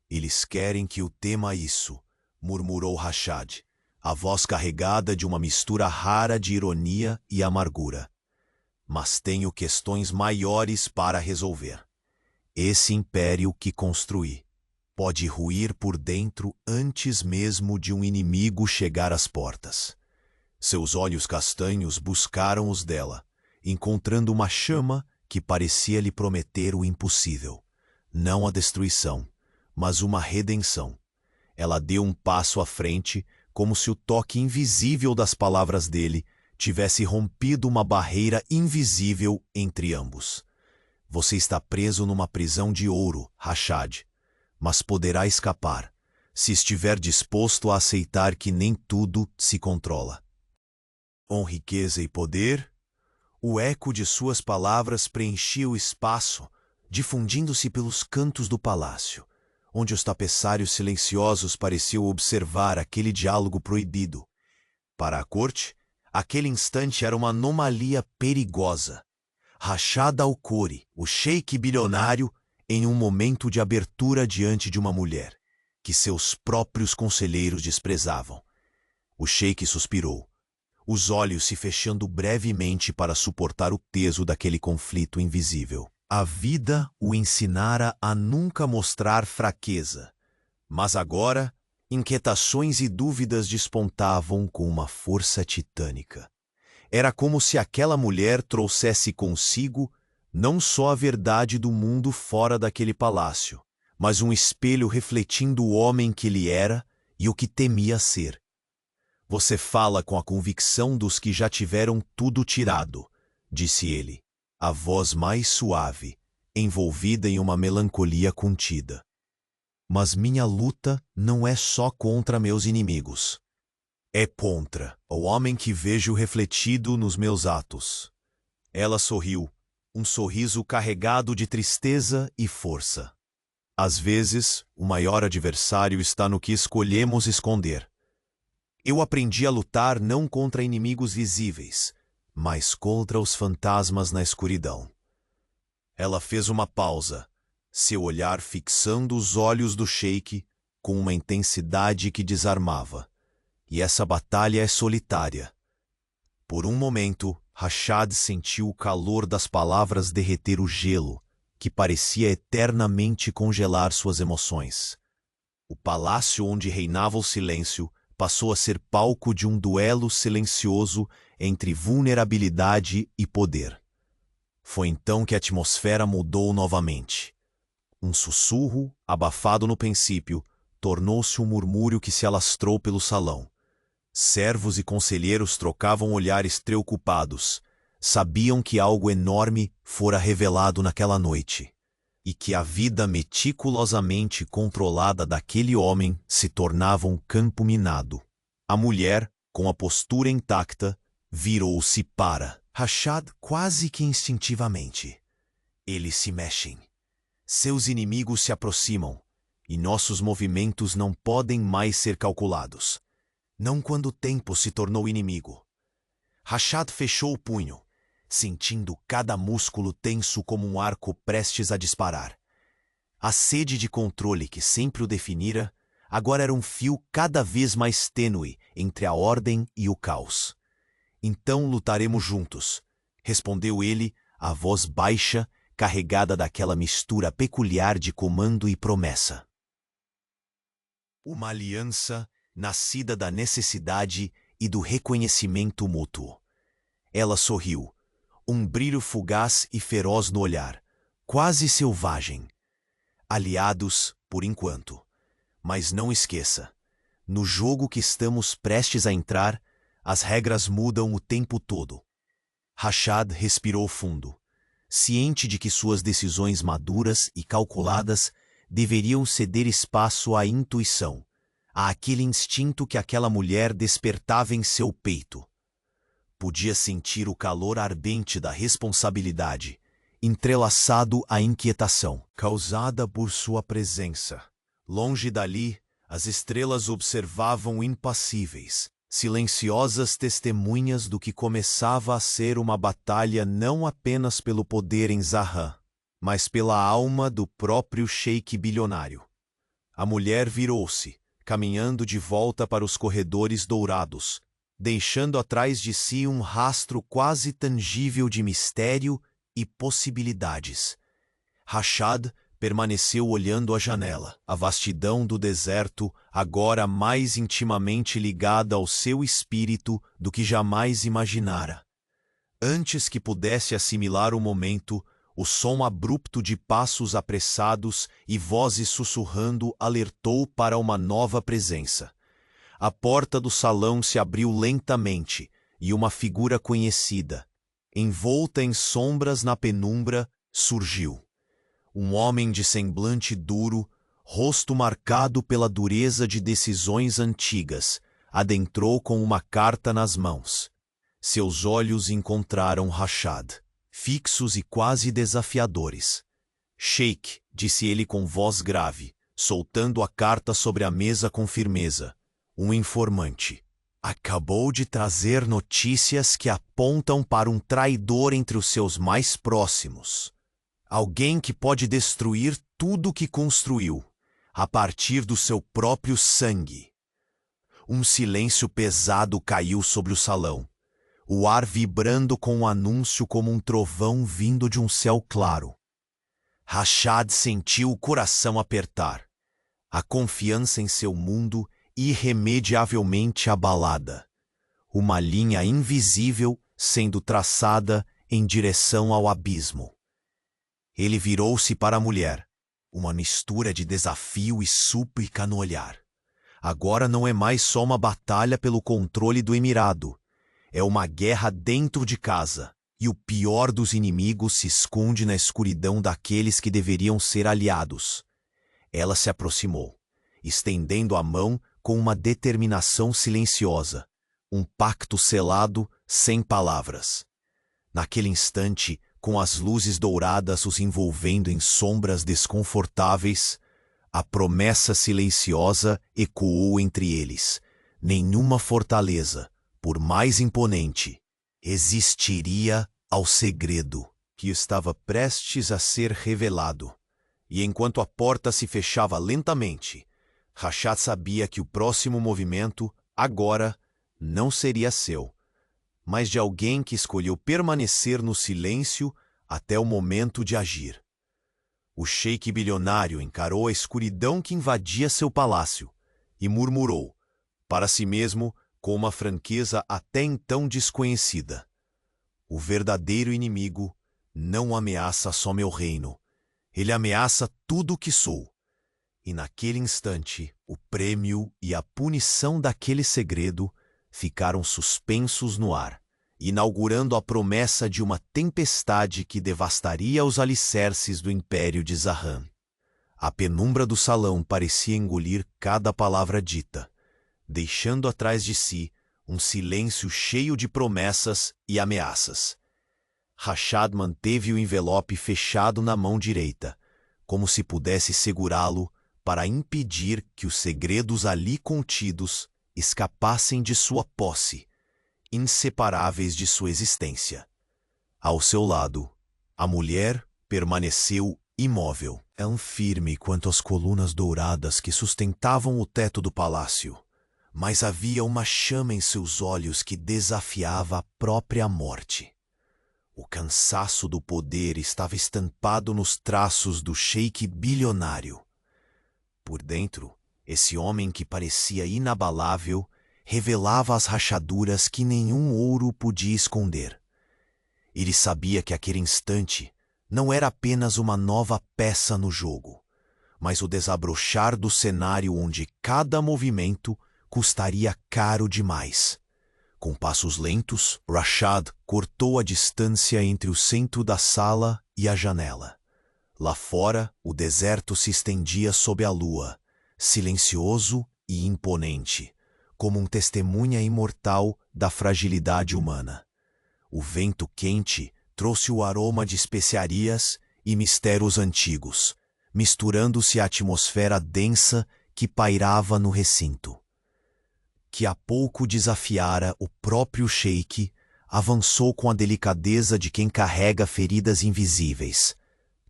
Eles querem que eu tema isso, murmurou Rashad, a voz carregada de uma mistura rara de ironia e amargura. Mas tenho questões maiores para resolver. Esse império que construí pode ruir por dentro antes mesmo de um inimigo chegar às portas. Seus olhos castanhos buscaram os dela, encontrando uma chama que parecia lhe prometer o impossível. Não a destruição, mas uma redenção. Ela deu um passo à frente, como se o toque invisível das palavras dele tivesse rompido uma barreira invisível entre ambos. Você está preso numa prisão de ouro, Rashad, mas poderá escapar, se estiver disposto a aceitar que nem tudo se controla. Com riqueza e poder, o eco de suas palavras preenchia o espaço, difundindo-se pelos cantos do palácio, onde os tapeçários silenciosos pareciam observar aquele diálogo proibido. Para a corte, aquele instante era uma anomalia perigosa. Rashad al-Khoury, o sheik bilionário, em um momento de abertura diante de uma mulher, que seus próprios conselheiros desprezavam. O sheik suspirou, os olhos se fechando brevemente para suportar o peso daquele conflito invisível. A vida o ensinara a nunca mostrar fraqueza, mas agora inquietações e dúvidas despontavam com uma força titânica. Era como se aquela mulher trouxesse consigo não só a verdade do mundo fora daquele palácio, mas um espelho refletindo o homem que ele era e o que temia ser. Você fala com a convicção dos que já tiveram tudo tirado, disse ele, a voz mais suave, envolvida em uma melancolia contida. Mas minha luta não é só contra meus inimigos. É contra o homem que vejo refletido nos meus atos. Ela sorriu, um sorriso carregado de tristeza e força. Às vezes, o maior adversário está no que escolhemos esconder. Eu aprendi a lutar não contra inimigos visíveis, mas contra os fantasmas na escuridão. Ela fez uma pausa, seu olhar fixando os olhos do sheik com uma intensidade que desarmava. E essa batalha é solitária. Por um momento, Rashad sentiu o calor das palavras derreter o gelo, que parecia eternamente congelar suas emoções. O palácio onde reinava o silêncio passou a ser palco de um duelo silencioso entre vulnerabilidade e poder. Foi então que a atmosfera mudou novamente. Um sussurro, abafado no princípio, tornou-se um murmúrio que se alastrou pelo salão. Servos e conselheiros trocavam olhares preocupados. Sabiam que algo enorme fora revelado naquela noite, e que a vida meticulosamente controlada daquele homem se tornava um campo minado. A mulher, com a postura intacta, virou-se para Rashad quase que instintivamente. Eles se mexem. Seus inimigos se aproximam, e nossos movimentos não podem mais ser calculados. Não quando o tempo se tornou inimigo. Rashad fechou o punho, sentindo cada músculo tenso como um arco prestes a disparar. A sede de controle que sempre o definira, agora era um fio cada vez mais tênue entre a ordem e o caos. Então lutaremos juntos, respondeu ele, a voz baixa, carregada daquela mistura peculiar de comando e promessa. Uma aliança nascida da necessidade e do reconhecimento mútuo. Ela sorriu, um brilho fugaz e feroz no olhar, quase selvagem. Aliados, por enquanto. Mas não esqueça, no jogo que estamos prestes a entrar, as regras mudam o tempo todo. Rashad respirou fundo, ciente de que suas decisões maduras e calculadas deveriam ceder espaço à intuição, àquele instinto que aquela mulher despertava em seu peito. Podia sentir o calor ardente da responsabilidade, entrelaçado à inquietação, causada por sua presença. Longe dali, as estrelas observavam impassíveis, silenciosas testemunhas do que começava a ser uma batalha não apenas pelo poder em Zahan, mas pela alma do próprio sheik bilionário. A mulher virou-se, caminhando de volta para os corredores dourados, deixando atrás de si um rastro quase tangível de mistério e possibilidades. Rashad permaneceu olhando a janela, a vastidão do deserto, agora mais intimamente ligada ao seu espírito do que jamais imaginara. Antes que pudesse assimilar o momento, o som abrupto de passos apressados e vozes sussurrando alertou para uma nova presença. A porta do salão se abriu lentamente e uma figura conhecida, envolta em sombras na penumbra, surgiu. Um homem de semblante duro, rosto marcado pela dureza de decisões antigas, adentrou com uma carta nas mãos. Seus olhos encontraram Rashad, fixos e quase desafiadores. Sheik, disse ele com voz grave, soltando a carta sobre a mesa com firmeza. Um informante. Acabou de trazer notícias que apontam para um traidor entre os seus mais próximos. Alguém que pode destruir tudo o que construiu, a partir do seu próprio sangue. Um silêncio pesado caiu sobre o salão, o ar vibrando com o anúncio como um trovão vindo de um céu claro. Rashad sentiu o coração apertar, a confiança em seu mundo irremediavelmente abalada. Uma linha invisível sendo traçada em direção ao abismo. Ele virou-se para a mulher, uma mistura de desafio e súplica no olhar. Agora não é mais só uma batalha pelo controle do Emirado. É uma guerra dentro de casa, e o pior dos inimigos se esconde na escuridão daqueles que deveriam ser aliados. Ela se aproximou, estendendo a mão com uma determinação silenciosa, um pacto selado sem palavras. Naquele instante, com as luzes douradas os envolvendo em sombras desconfortáveis, a promessa silenciosa ecoou entre eles. Nenhuma fortaleza, por mais imponente, existiria ao segredo que estava prestes a ser revelado. E enquanto a porta se fechava lentamente, Rashad sabia que o próximo movimento, agora, não seria seu, mas de alguém que escolheu permanecer no silêncio até o momento de agir. O sheik bilionário encarou a escuridão que invadia seu palácio e murmurou, para si mesmo, com uma franqueza até então desconhecida: o verdadeiro inimigo não ameaça só meu reino, ele ameaça tudo o que sou. E naquele instante, o prêmio e a punição daquele segredo ficaram suspensos no ar, inaugurando a promessa de uma tempestade que devastaria os alicerces do império de Zahan. A penumbra do salão parecia engolir cada palavra dita, deixando atrás de si um silêncio cheio de promessas e ameaças. Rashad manteve o envelope fechado na mão direita, como se pudesse segurá-lo para impedir que os segredos ali contidos escapassem de sua posse, inseparáveis de sua existência. Ao seu lado, a mulher permaneceu imóvel, firme quanto às colunas douradas que sustentavam o teto do palácio, mas havia uma chama em seus olhos que desafiava a própria morte. O cansaço do poder estava estampado nos traços do sheik bilionário. Por dentro, esse homem que parecia inabalável revelava as rachaduras que nenhum ouro podia esconder. Ele sabia que aquele instante não era apenas uma nova peça no jogo, mas o desabrochar do cenário onde cada movimento custaria caro demais. Com passos lentos, Rashad cortou a distância entre o centro da sala e a janela. Lá fora, o deserto se estendia sob a lua, silencioso e imponente, como um testemunha imortal da fragilidade humana. O vento quente trouxe o aroma de especiarias e mistérios antigos, misturando-se à atmosfera densa que pairava no recinto. Que há pouco desafiara o próprio sheik, avançou com a delicadeza de quem carrega feridas invisíveis,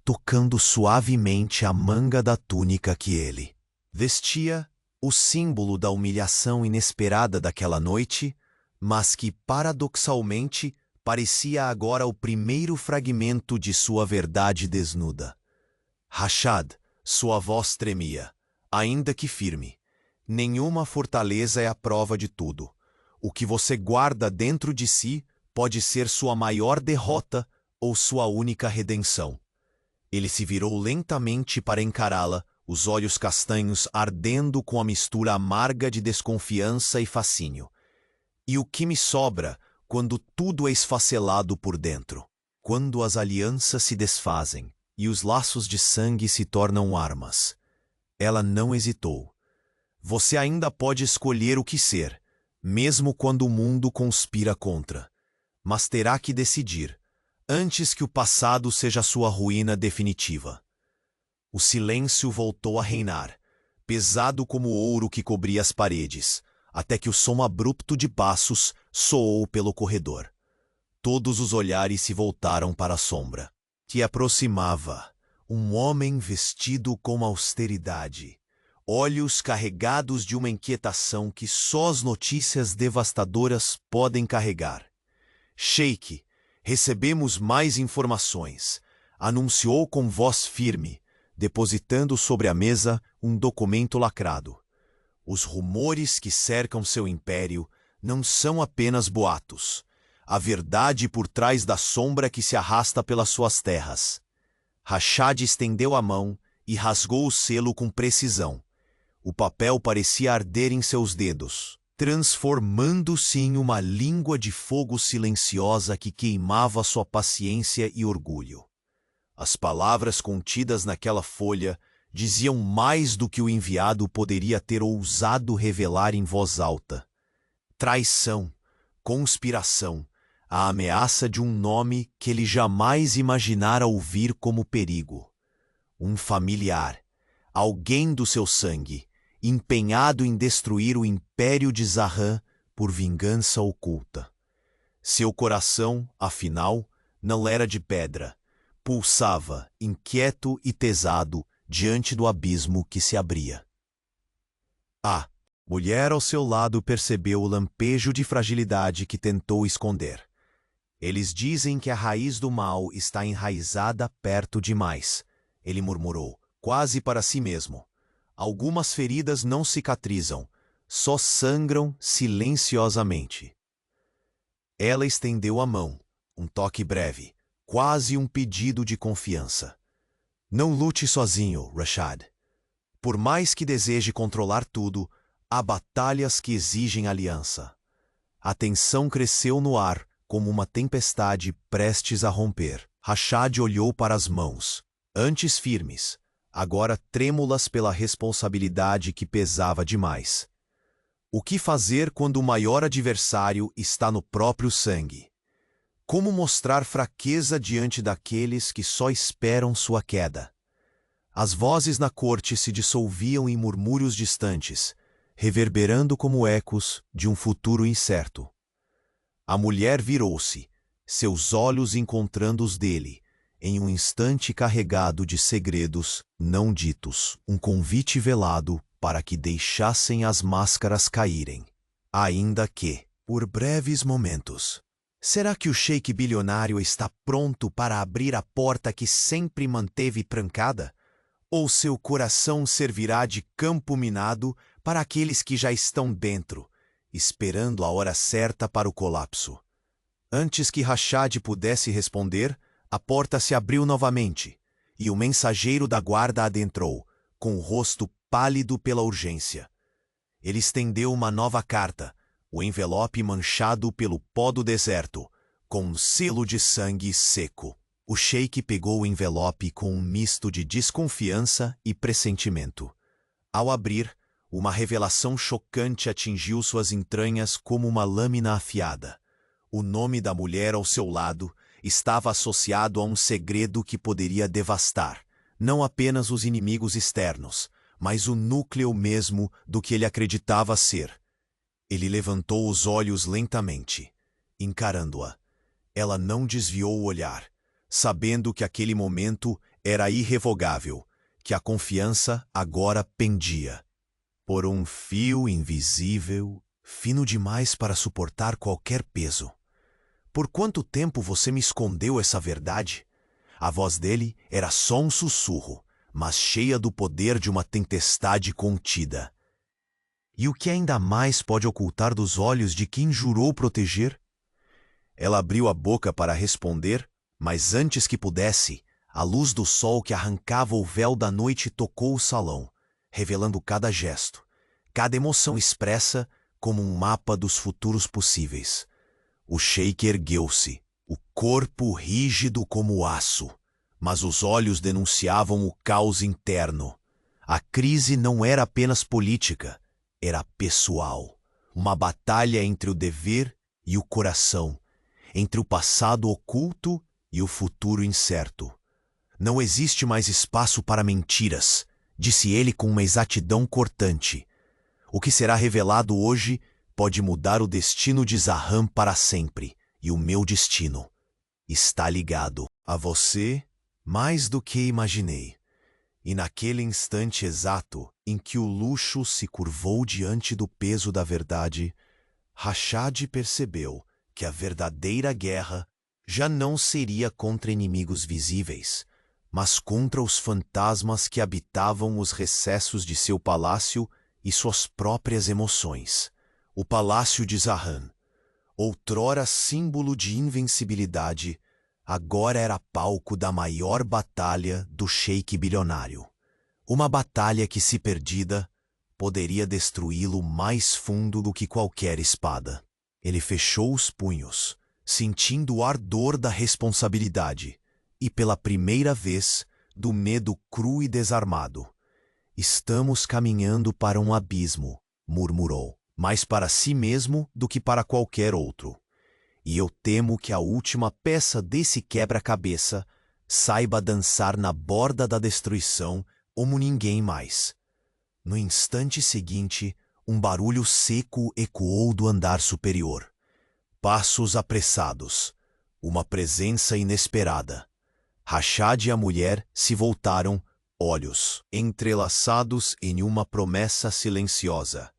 tocando suavemente a manga da túnica que ele vestia, o símbolo da humilhação inesperada daquela noite, mas que, paradoxalmente, parecia agora o primeiro fragmento de sua verdade desnuda. Rashad, sua voz tremia, ainda que firme. Nenhuma fortaleza é a prova de tudo. O que você guarda dentro de si pode ser sua maior derrota ou sua única redenção. Ele se virou lentamente para encará-la, os olhos castanhos ardendo com a mistura amarga de desconfiança e fascínio. E o que me sobra quando tudo é esfacelado por dentro? Quando as alianças se desfazem e os laços de sangue se tornam armas? Ela não hesitou. Você ainda pode escolher o que ser, mesmo quando o mundo conspira contra. Mas terá que decidir, antes que o passado seja sua ruína definitiva. O silêncio voltou a reinar, pesado como o ouro que cobria as paredes, até que o som abrupto de passos soou pelo corredor. Todos os olhares se voltaram para a sombra, que aproximava, um homem vestido com austeridade, olhos carregados de uma inquietação que só as notícias devastadoras podem carregar. Sheik, recebemos mais informações, anunciou com voz firme, depositando sobre a mesa um documento lacrado. Os rumores que cercam seu império não são apenas boatos. A verdade por trás da sombra que se arrasta pelas suas terras. Rashad estendeu a mão e rasgou o selo com precisão. O papel parecia arder em seus dedos, transformando-se em uma língua de fogo silenciosa que queimava sua paciência e orgulho. As palavras contidas naquela folha diziam mais do que o enviado poderia ter ousado revelar em voz alta. Traição, conspiração, a ameaça de um nome que ele jamais imaginara ouvir como perigo. Um familiar, alguém do seu sangue, empenhado em destruir o império de Zahran por vingança oculta. Seu coração, afinal, não era de pedra, pulsava, inquieto e pesado, diante do abismo que se abria. A mulher ao seu lado percebeu o lampejo de fragilidade que tentou esconder. Eles dizem que a raiz do mal está enraizada perto demais, ele murmurou, quase para si mesmo. Algumas feridas não cicatrizam, só sangram silenciosamente. Ela estendeu a mão, um toque breve, quase um pedido de confiança. Não lute sozinho, Rashad. Por mais que deseje controlar tudo, há batalhas que exigem aliança. A tensão cresceu no ar, como uma tempestade prestes a romper. Rashad olhou para as mãos, antes firmes, agora trêmulas pela responsabilidade que pesava demais. O que fazer quando o maior adversário está no próprio sangue? Como mostrar fraqueza diante daqueles que só esperam sua queda? As vozes na corte se dissolviam em murmúrios distantes, reverberando como ecos de um futuro incerto. A mulher virou-se, seus olhos encontrando os dele, em um instante carregado de segredos não ditos, um convite velado para que deixassem as máscaras caírem. Ainda que, por breves momentos. Será que o sheik bilionário está pronto para abrir a porta que sempre manteve trancada? Ou seu coração servirá de campo minado para aqueles que já estão dentro, esperando a hora certa para o colapso? Antes que Rashad pudesse responder, a porta se abriu novamente, e o mensageiro da guarda adentrou, com o rosto pálido pela urgência. Ele estendeu uma nova carta, o envelope manchado pelo pó do deserto, com um selo de sangue seco. O sheik pegou o envelope com um misto de desconfiança e pressentimento. Ao abrir, uma revelação chocante atingiu suas entranhas como uma lâmina afiada. O nome da mulher ao seu lado estava associado a um segredo que poderia devastar, não apenas os inimigos externos, mas o núcleo mesmo do que ele acreditava ser. Ele levantou os olhos lentamente, encarando-a. Ela não desviou o olhar, sabendo que aquele momento era irrevogável, que a confiança agora pendia. Por um fio invisível, fino demais para suportar qualquer peso. Por quanto tempo você me escondeu essa verdade? A voz dele era só um sussurro, mas cheia do poder de uma tempestade contida. E o que ainda mais pode ocultar dos olhos de quem jurou proteger? Ela abriu a boca para responder, mas antes que pudesse, a luz do sol que arrancava o véu da noite tocou o salão, revelando cada gesto, cada emoção expressa como um mapa dos futuros possíveis. O sheik ergueu-se, o corpo rígido como aço, mas os olhos denunciavam o caos interno. A crise não era apenas política, era pessoal. Uma batalha entre o dever e o coração, entre o passado oculto e o futuro incerto. Não existe mais espaço para mentiras, disse ele com uma exatidão cortante. O que será revelado hoje pode mudar o destino de Zahran para sempre, e o meu destino está ligado a você mais do que imaginei. E naquele instante exato em que o luxo se curvou diante do peso da verdade, Rashad percebeu que a verdadeira guerra já não seria contra inimigos visíveis, mas contra os fantasmas que habitavam os recessos de seu palácio e suas próprias emoções. O palácio de Zahran, outrora símbolo de invencibilidade, agora era palco da maior batalha do sheik bilionário. Uma batalha que, se perdida, poderia destruí-lo mais fundo do que qualquer espada. Ele fechou os punhos, sentindo o ardor da responsabilidade e, pela primeira vez, do medo cru e desarmado. Estamos caminhando para um abismo, murmurou, mais para si mesmo do que para qualquer outro. E eu temo que a última peça desse quebra-cabeça saiba dançar na borda da destruição como ninguém mais. No instante seguinte, um barulho seco ecoou do andar superior. Passos apressados. Uma presença inesperada. Rashad e a mulher se voltaram, olhos entrelaçados em uma promessa silenciosa.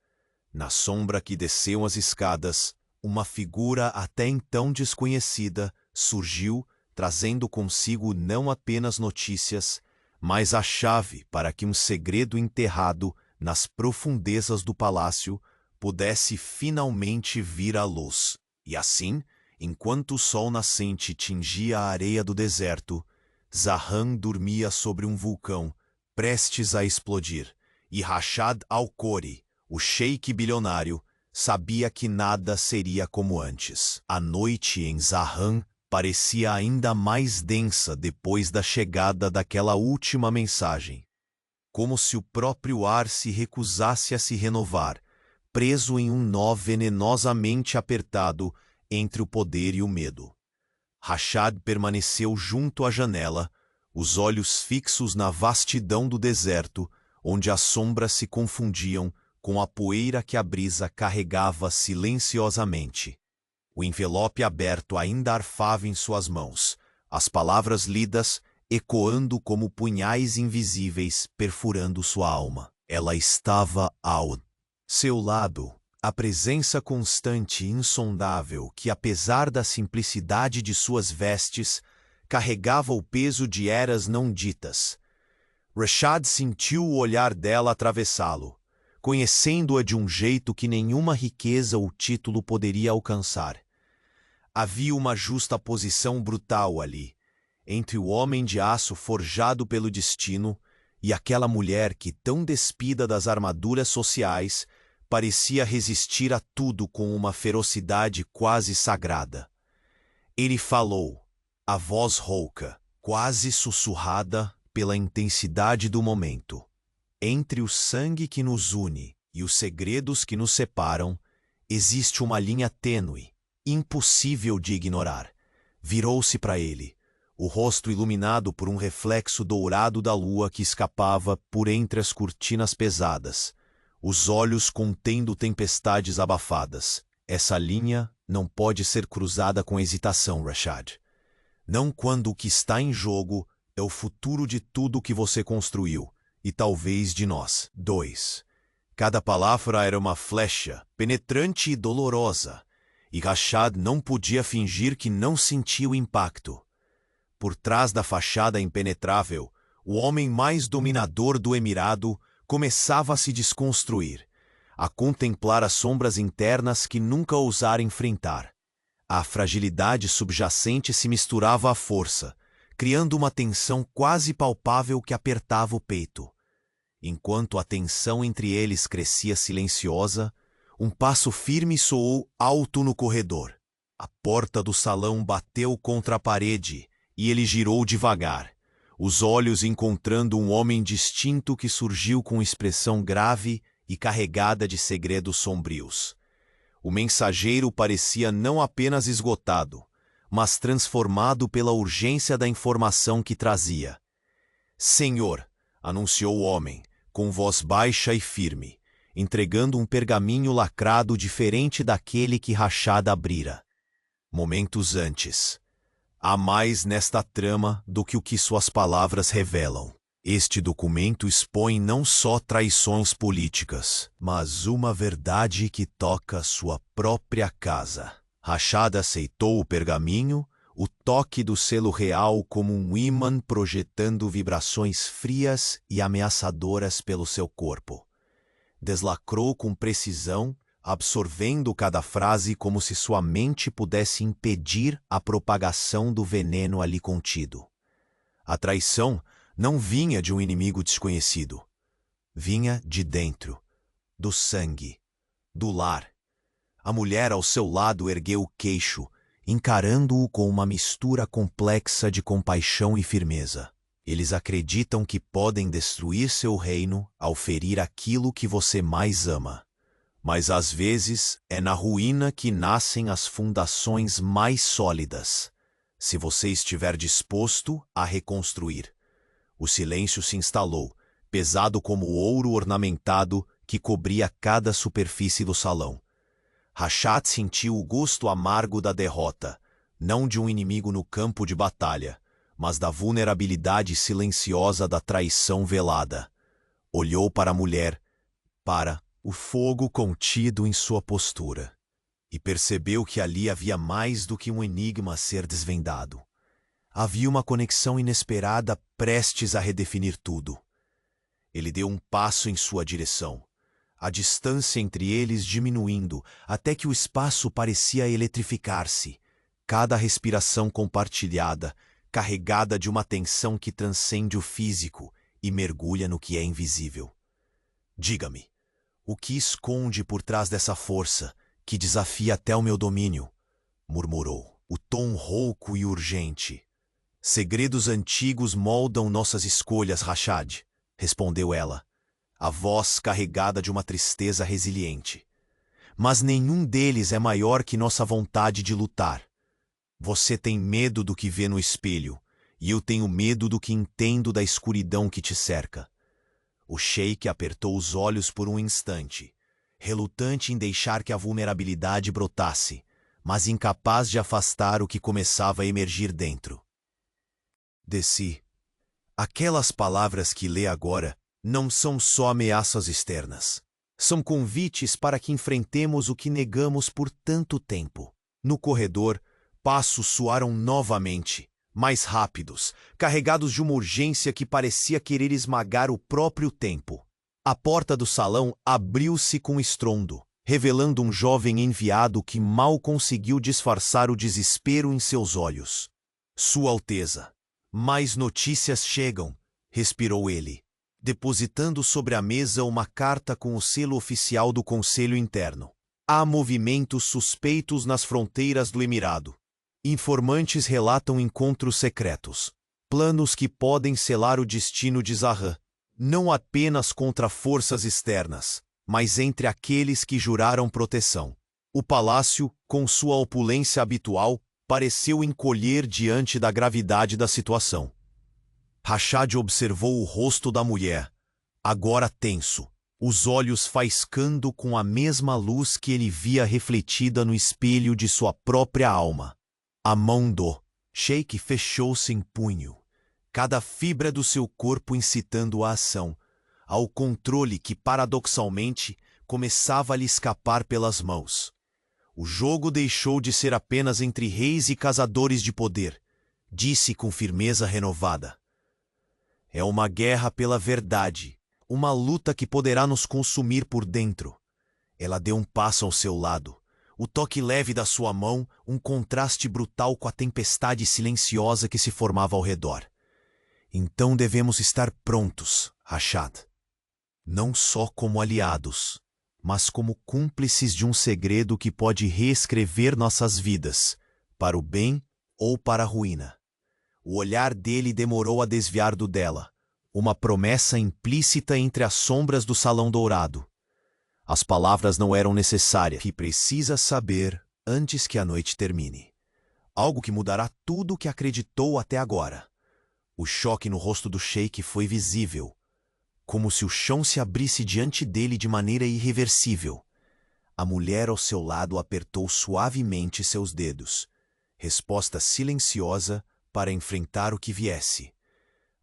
Na sombra que desceu as escadas, uma figura até então desconhecida surgiu, trazendo consigo não apenas notícias, mas a chave para que um segredo enterrado nas profundezas do palácio pudesse finalmente vir à luz. E assim, enquanto o sol nascente tingia a areia do deserto, Zahran dormia sobre um vulcão, prestes a explodir, e Rashad al-Khori, o sheik bilionário, sabia que nada seria como antes. A noite em Zahran parecia ainda mais densa depois da chegada daquela última mensagem. Como se o próprio ar se recusasse a se renovar, preso em um nó venenosamente apertado entre o poder e o medo. Rashad permaneceu junto à janela, os olhos fixos na vastidão do deserto, onde as sombras se confundiam com a poeira que a brisa carregava silenciosamente. O envelope aberto ainda arfava em suas mãos, as palavras lidas ecoando como punhais invisíveis perfurando sua alma. Ela estava ao seu lado, a presença constante e insondável que, apesar da simplicidade de suas vestes, carregava o peso de eras não ditas. Rashad sentiu o olhar dela atravessá-lo, conhecendo-a de um jeito que nenhuma riqueza ou título poderia alcançar. Havia uma justaposição brutal ali, entre o homem de aço forjado pelo destino e aquela mulher que, tão despida das armaduras sociais, parecia resistir a tudo com uma ferocidade quase sagrada. Ele falou, a voz rouca, quase sussurrada pela intensidade do momento. Entre o sangue que nos une e os segredos que nos separam, existe uma linha tênue, impossível de ignorar. Virou-se para ele, o rosto iluminado por um reflexo dourado da lua que escapava por entre as cortinas pesadas, os olhos contendo tempestades abafadas. Essa linha não pode ser cruzada com hesitação, Rashad. Não quando o que está em jogo é o futuro de tudo que você construiu, e talvez de nós. 2. Cada palavra era uma flecha, penetrante e dolorosa, e Rashad não podia fingir que não sentia o impacto. Por trás da fachada impenetrável, o homem mais dominador do Emirado começava a se desconstruir, a contemplar as sombras internas que nunca ousara enfrentar. A fragilidade subjacente se misturava à força, criando uma tensão quase palpável que apertava o peito. Enquanto a tensão entre eles crescia silenciosa, um passo firme soou alto no corredor. A porta do salão bateu contra a parede e ele girou devagar, os olhos encontrando um homem distinto que surgiu com expressão grave e carregada de segredos sombrios. O mensageiro parecia não apenas esgotado, mas transformado pela urgência da informação que trazia. Senhor, anunciou o homem, com voz baixa e firme, entregando um pergaminho lacrado diferente daquele que Rashad abrira. Momentos antes. Há mais nesta trama do que o que suas palavras revelam. Este documento expõe não só traições políticas, mas uma verdade que toca sua própria casa. Rashad aceitou o pergaminho, o toque do selo real como um ímã projetando vibrações frias e ameaçadoras pelo seu corpo. Deslacrou com precisão, absorvendo cada frase como se sua mente pudesse impedir a propagação do veneno ali contido. A traição não vinha de um inimigo desconhecido. Vinha de dentro, do sangue, do lar. A mulher ao seu lado ergueu o queixo, encarando-o com uma mistura complexa de compaixão e firmeza. Eles acreditam que podem destruir seu reino ao ferir aquilo que você mais ama. Mas às vezes é na ruína que nascem as fundações mais sólidas, se você estiver disposto a reconstruir. O silêncio se instalou, pesado como o ouro ornamentado que cobria cada superfície do salão. Rashad sentiu o gosto amargo da derrota, não de um inimigo no campo de batalha, mas da vulnerabilidade silenciosa da traição velada. Olhou para a mulher, para o fogo contido em sua postura, e percebeu que ali havia mais do que um enigma a ser desvendado. Havia uma conexão inesperada prestes a redefinir tudo. Ele deu um passo em sua direção, a distância entre eles diminuindo até que o espaço parecia eletrificar-se, cada respiração compartilhada, carregada de uma tensão que transcende o físico e mergulha no que é invisível. Diga-me, o que esconde por trás dessa força que desafia até o meu domínio? Murmurou, o tom rouco e urgente. Segredos antigos moldam nossas escolhas, Rashad, respondeu ela, a voz carregada de uma tristeza resiliente. Mas nenhum deles é maior que nossa vontade de lutar. Você tem medo do que vê no espelho, e eu tenho medo do que entendo da escuridão que te cerca. O sheik apertou os olhos por um instante, relutante em deixar que a vulnerabilidade brotasse, mas incapaz de afastar o que começava a emergir dentro. Desci. Aquelas palavras que lê agora não são só ameaças externas. São convites para que enfrentemos o que negamos por tanto tempo. No corredor, passos soaram novamente, mais rápidos, carregados de uma urgência que parecia querer esmagar o próprio tempo. A porta do salão abriu-se com estrondo, revelando um jovem enviado que mal conseguiu disfarçar o desespero em seus olhos. Sua Alteza. Mais notícias chegam, respirou ele, depositando sobre a mesa uma carta com o selo oficial do Conselho Interno. Há movimentos suspeitos nas fronteiras do Emirado. Informantes relatam encontros secretos, planos que podem selar o destino de Zahran, não apenas contra forças externas, mas entre aqueles que juraram proteção. O palácio, com sua opulência habitual, pareceu encolher diante da gravidade da situação. Rashad observou o rosto da mulher, agora tenso, os olhos faiscando com a mesma luz que ele via refletida no espelho de sua própria alma. A mão do sheik fechou-se em punho, cada fibra do seu corpo incitando a ação, ao controle que, paradoxalmente, começava a lhe escapar pelas mãos. O jogo deixou de ser apenas entre reis e caçadores de poder, disse com firmeza renovada. É uma guerra pela verdade, uma luta que poderá nos consumir por dentro. Ela deu um passo ao seu lado, o toque leve da sua mão, um contraste brutal com a tempestade silenciosa que se formava ao redor. Então devemos estar prontos, Rashad. Não só como aliados, mas como cúmplices de um segredo que pode reescrever nossas vidas, para o bem ou para a ruína. O olhar dele demorou a desviar do dela, uma promessa implícita entre as sombras do Salão Dourado. As palavras não eram necessárias, que precisa saber antes que a noite termine. Algo que mudará tudo o que acreditou até agora. O choque no rosto do sheik foi visível, como se o chão se abrisse diante dele de maneira irreversível. A mulher ao seu lado apertou suavemente seus dedos, resposta silenciosa para enfrentar o que viesse.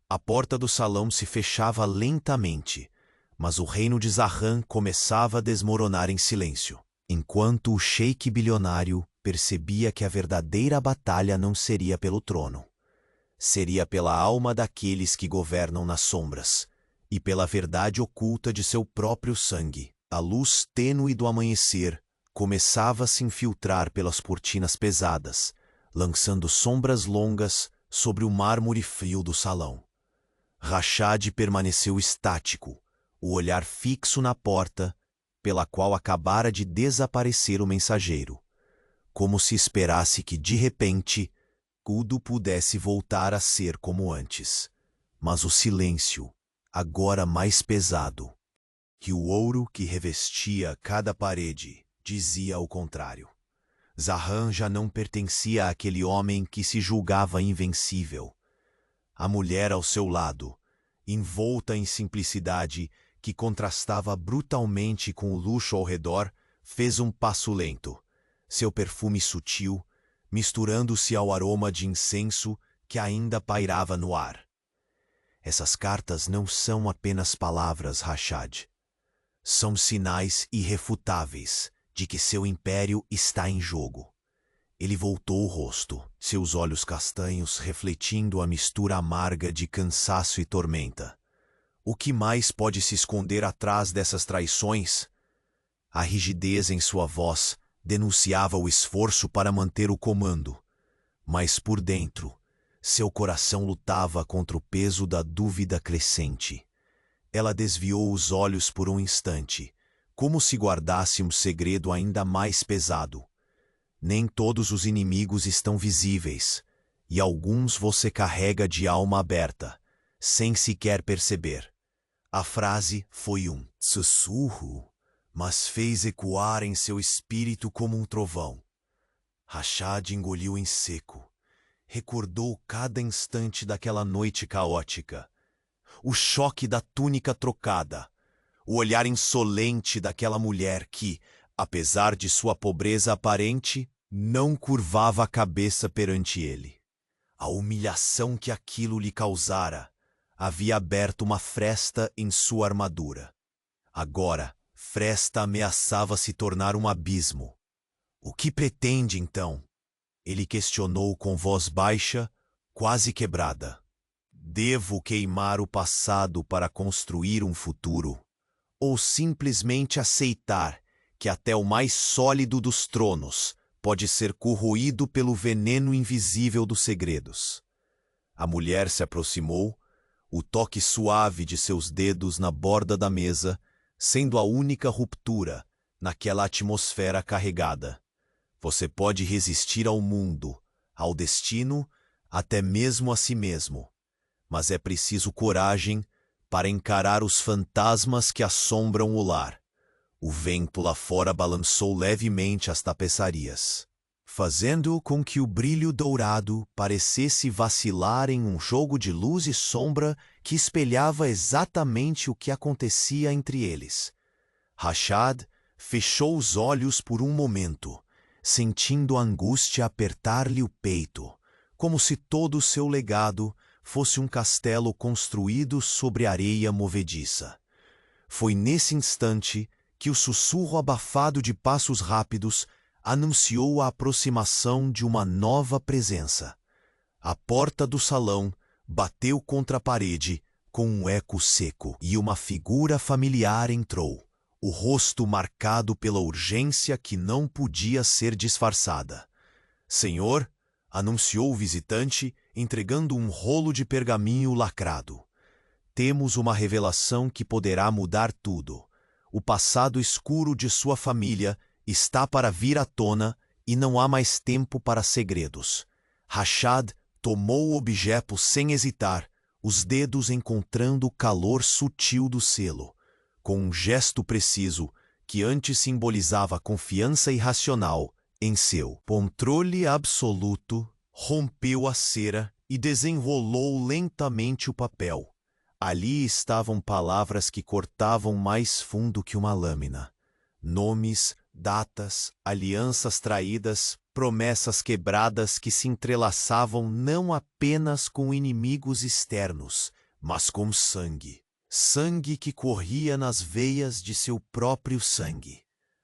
A porta do salão se fechava lentamente, mas o reino de Zahran começava a desmoronar em silêncio, enquanto o sheik bilionário percebia que a verdadeira batalha não seria pelo trono. Seria pela alma daqueles que governam nas sombras, e pela verdade oculta de seu próprio sangue. A luz tênue do amanhecer começava a se infiltrar pelas cortinas pesadas, lançando sombras longas sobre o mármore frio do salão. Rashad permaneceu estático, o olhar fixo na porta, pela qual acabara de desaparecer o mensageiro, como se esperasse que, de repente, tudo pudesse voltar a ser como antes. Mas o silêncio, agora mais pesado, que o ouro que revestia cada parede, dizia o contrário. Zahran já não pertencia àquele homem que se julgava invencível. A mulher ao seu lado, envolta em simplicidade que contrastava brutalmente com o luxo ao redor, fez um passo lento, seu perfume sutil, misturando-se ao aroma de incenso que ainda pairava no ar. Essas cartas não são apenas palavras, Rashad. São sinais irrefutáveis de que seu império está em jogo. Ele voltou o rosto, seus olhos castanhos refletindo a mistura amarga de cansaço e tormenta. O que mais pode se esconder atrás dessas traições? A rigidez em sua voz denunciava o esforço para manter o comando, mas por dentro, seu coração lutava contra o peso da dúvida crescente. Ela desviou os olhos por um instante, como se guardasse um segredo ainda mais pesado. Nem todos os inimigos estão visíveis, e alguns você carrega de alma aberta, sem sequer perceber. A frase foi um sussurro, mas fez ecoar em seu espírito como um trovão. Rashad engoliu em seco. Recordou cada instante daquela noite caótica. O choque da túnica trocada, o olhar insolente daquela mulher que, apesar de sua pobreza aparente, não curvava a cabeça perante ele. A humilhação que aquilo lhe causara havia aberto uma fresta em sua armadura. Agora, fresta ameaçava se tornar um abismo. O que pretende, então? Ele questionou com voz baixa, quase quebrada. Devo queimar o passado para construir um futuro? Ou simplesmente aceitar que até o mais sólido dos tronos pode ser corroído pelo veneno invisível dos segredos? A mulher se aproximou, o toque suave de seus dedos na borda da mesa, sendo a única ruptura naquela atmosfera carregada. Você pode resistir ao mundo, ao destino, até mesmo a si mesmo. Mas é preciso coragem para encarar os fantasmas que assombram o lar. O vento lá fora balançou levemente as tapeçarias, fazendo com que o brilho dourado parecesse vacilar em um jogo de luz e sombra que espelhava exatamente o que acontecia entre eles. Rashad fechou os olhos por um momento, sentindo a angústia apertar-lhe o peito, como se todo o seu legado fosse um castelo construído sobre areia movediça. Foi nesse instante que o sussurro abafado de passos rápidos anunciou a aproximação de uma nova presença. A porta do salão bateu contra a parede com um eco seco e uma figura familiar entrou, o rosto marcado pela urgência que não podia ser disfarçada. Senhor, anunciou o visitante, entregando um rolo de pergaminho lacrado. Temos uma revelação que poderá mudar tudo. O passado escuro de sua família está para vir à tona e não há mais tempo para segredos. Rashad tomou o objeto sem hesitar, os dedos encontrando o calor sutil do selo. Com um gesto preciso, que antes simbolizava confiança irracional em seu controle absoluto, rompeu a cera e desenrolou lentamente o papel. Ali estavam palavras que cortavam mais fundo que uma lâmina. Nomes, datas, alianças traídas, promessas quebradas que se entrelaçavam não apenas com inimigos externos, mas com sangue. Sangue que corria nas veias de seu próprio sangue.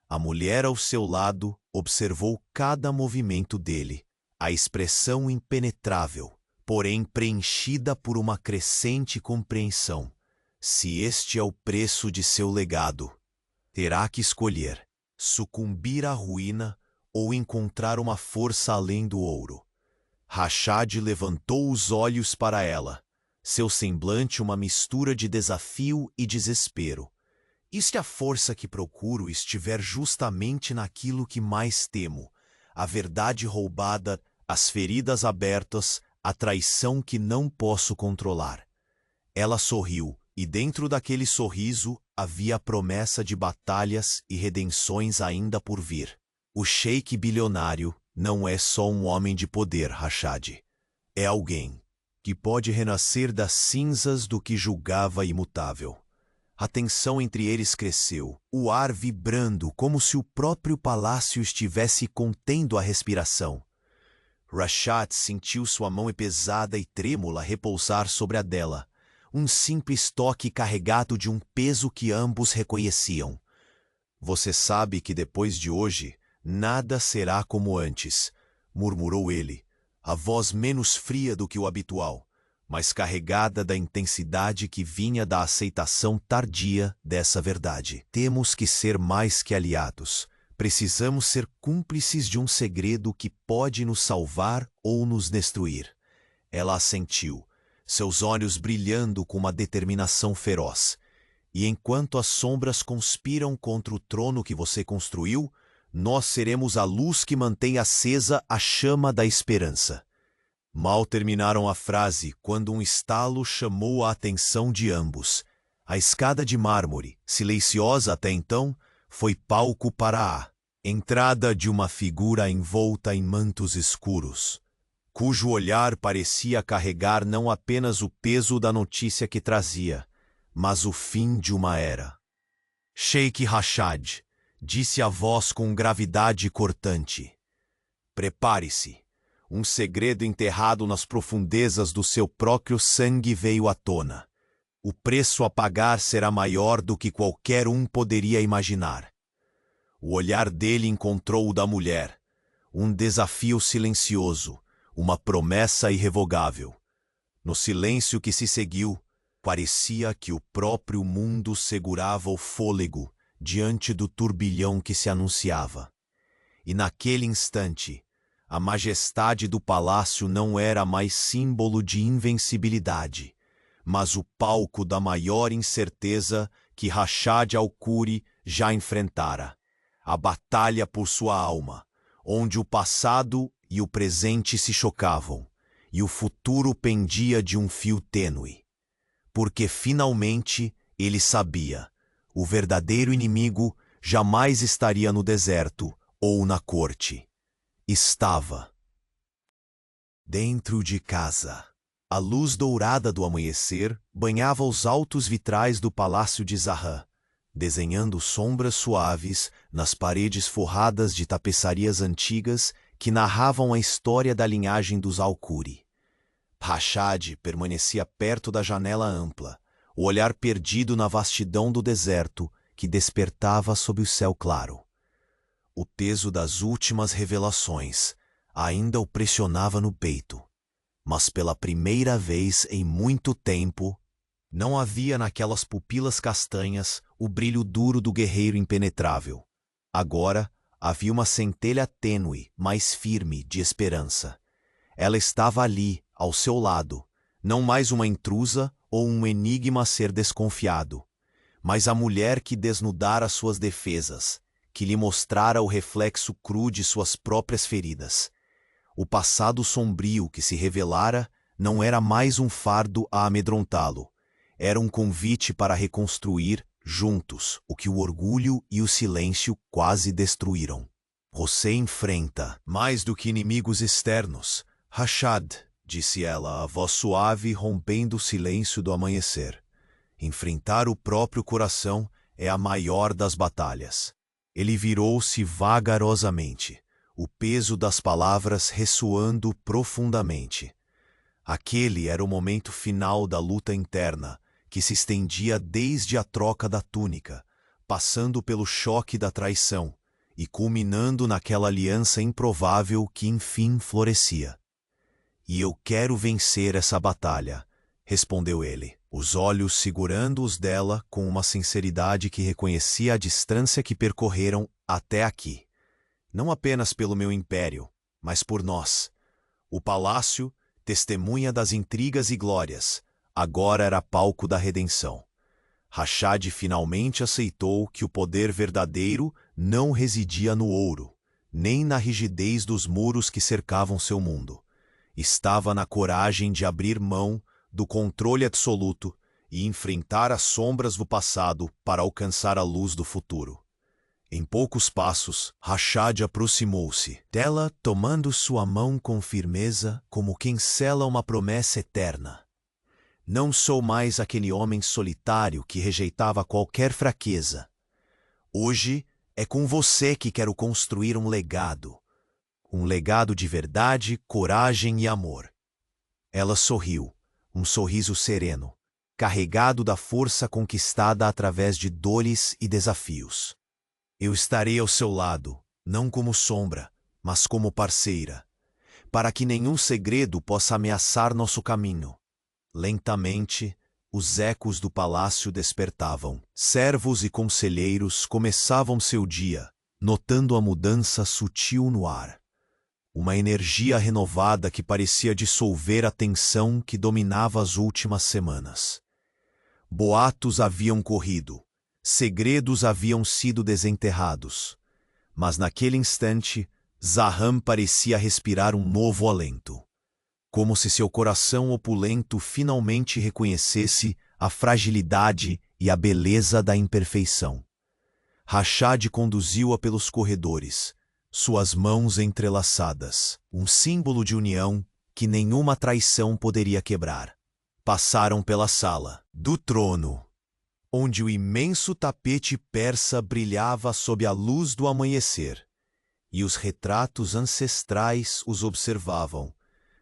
A mulher ao seu lado observou cada movimento dele, a expressão impenetrável, porém preenchida por uma crescente compreensão. Se este é o preço de seu legado, terá que escolher sucumbir à ruína ou encontrar uma força além do ouro. Rashad levantou os olhos para ela, seu semblante uma mistura de desafio e desespero. E se a força que procuro estiver justamente naquilo que mais temo, a verdade roubada, as feridas abertas, a traição que não posso controlar? Ela sorriu, e dentro daquele sorriso havia a promessa de batalhas e redenções ainda por vir. O sheik bilionário não é só um homem de poder, Rashad. É alguém que pode renascer das cinzas do que julgava imutável. A tensão entre eles cresceu, o ar vibrando como se o próprio palácio estivesse contendo a respiração. Rashad sentiu sua mão pesada e trêmula repousar sobre a dela, um simples toque carregado de um peso que ambos reconheciam. Você sabe que depois de hoje, nada será como antes, murmurou ele, a voz menos fria do que o habitual, mas carregada da intensidade que vinha da aceitação tardia dessa verdade. Temos que ser mais que aliados. Precisamos ser cúmplices de um segredo que pode nos salvar ou nos destruir. Ela assentiu, seus olhos brilhando com uma determinação feroz. E enquanto as sombras conspiram contra o trono que você construiu, nós seremos a luz que mantém acesa a chama da esperança. Mal terminaram a frase quando um estalo chamou a atenção de ambos. A escada de mármore, silenciosa até então, foi palco para a entrada de uma figura envolta em mantos escuros, cujo olhar parecia carregar não apenas o peso da notícia que trazia, mas o fim de uma era. Sheik Rashad, disse a voz com gravidade cortante. Prepare-se. Um segredo enterrado nas profundezas do seu próprio sangue veio à tona. O preço a pagar será maior do que qualquer um poderia imaginar. O olhar dele encontrou o da mulher. Um desafio silencioso, uma promessa irrevogável. No silêncio que se seguiu, parecia que o próprio mundo segurava o fôlego diante do turbilhão que se anunciava. E naquele instante, a majestade do palácio não era mais símbolo de invencibilidade, mas o palco da maior incerteza que Rashad al-Khoury já enfrentara. A batalha por sua alma, onde o passado e o presente se chocavam, e o futuro pendia de um fio tênue. Porque finalmente ele sabia, o verdadeiro inimigo jamais estaria no deserto ou na corte. Estava dentro de casa. A luz dourada do amanhecer banhava os altos vitrais do palácio de Zahran, desenhando sombras suaves nas paredes forradas de tapeçarias antigas que narravam a história da linhagem dos al-Khoury. Rashad permanecia perto da janela ampla, o olhar perdido na vastidão do deserto que despertava sob o céu claro. O peso das últimas revelações ainda o pressionava no peito, mas pela primeira vez em muito tempo, não havia naquelas pupilas castanhas o brilho duro do guerreiro impenetrável. Agora havia uma centelha tênue, mais firme, de esperança. Ela estava ali, ao seu lado, não mais uma intrusa ou um enigma a ser desconfiado, mas a mulher que desnudara suas defesas, que lhe mostrara o reflexo cru de suas próprias feridas. O passado sombrio que se revelara não era mais um fardo a amedrontá-lo. Era um convite para reconstruir, juntos, o que o orgulho e o silêncio quase destruíram. Você enfrenta, mais do que inimigos externos, Rashad, disse ela, a voz suave rompendo o silêncio do amanhecer. Enfrentar o próprio coração é a maior das batalhas. Ele virou-se vagarosamente, o peso das palavras ressoando profundamente. Aquele era o momento final da luta interna, que se estendia desde a troca da túnica, passando pelo choque da traição e culminando naquela aliança improvável que enfim florescia. "E eu quero vencer essa batalha", respondeu ele, os olhos segurando os dela com uma sinceridade que reconhecia a distância que percorreram até aqui. "Não apenas pelo meu império, mas por nós." O palácio, testemunha das intrigas e glórias, agora era palco da redenção. Rashad finalmente aceitou que o poder verdadeiro não residia no ouro, nem na rigidez dos muros que cercavam seu mundo. Estava na coragem de abrir mão do controle absoluto e enfrentar as sombras do passado para alcançar a luz do futuro. Em poucos passos, Rashad aproximou-se dela, tomando sua mão com firmeza, como quem sela uma promessa eterna. "Não sou mais aquele homem solitário que rejeitava qualquer fraqueza. Hoje é com você que quero construir um legado. Um legado de verdade, coragem e amor." Ela sorriu, um sorriso sereno, carregado da força conquistada através de dores e desafios. "Eu estarei ao seu lado, não como sombra, mas como parceira, para que nenhum segredo possa ameaçar nosso caminho." Lentamente, os ecos do palácio despertavam. Servos e conselheiros começavam seu dia, notando a mudança sutil no ar. Uma energia renovada que parecia dissolver a tensão que dominava as últimas semanas. Boatos haviam corrido, segredos haviam sido desenterrados. Mas naquele instante, Zahram parecia respirar um novo alento. Como se seu coração opulento finalmente reconhecesse a fragilidade e a beleza da imperfeição. Rashad conduziu-a pelos corredores, suas mãos entrelaçadas, um símbolo de união que nenhuma traição poderia quebrar. Passaram pela sala do trono, onde o imenso tapete persa brilhava sob a luz do amanhecer, e os retratos ancestrais os observavam,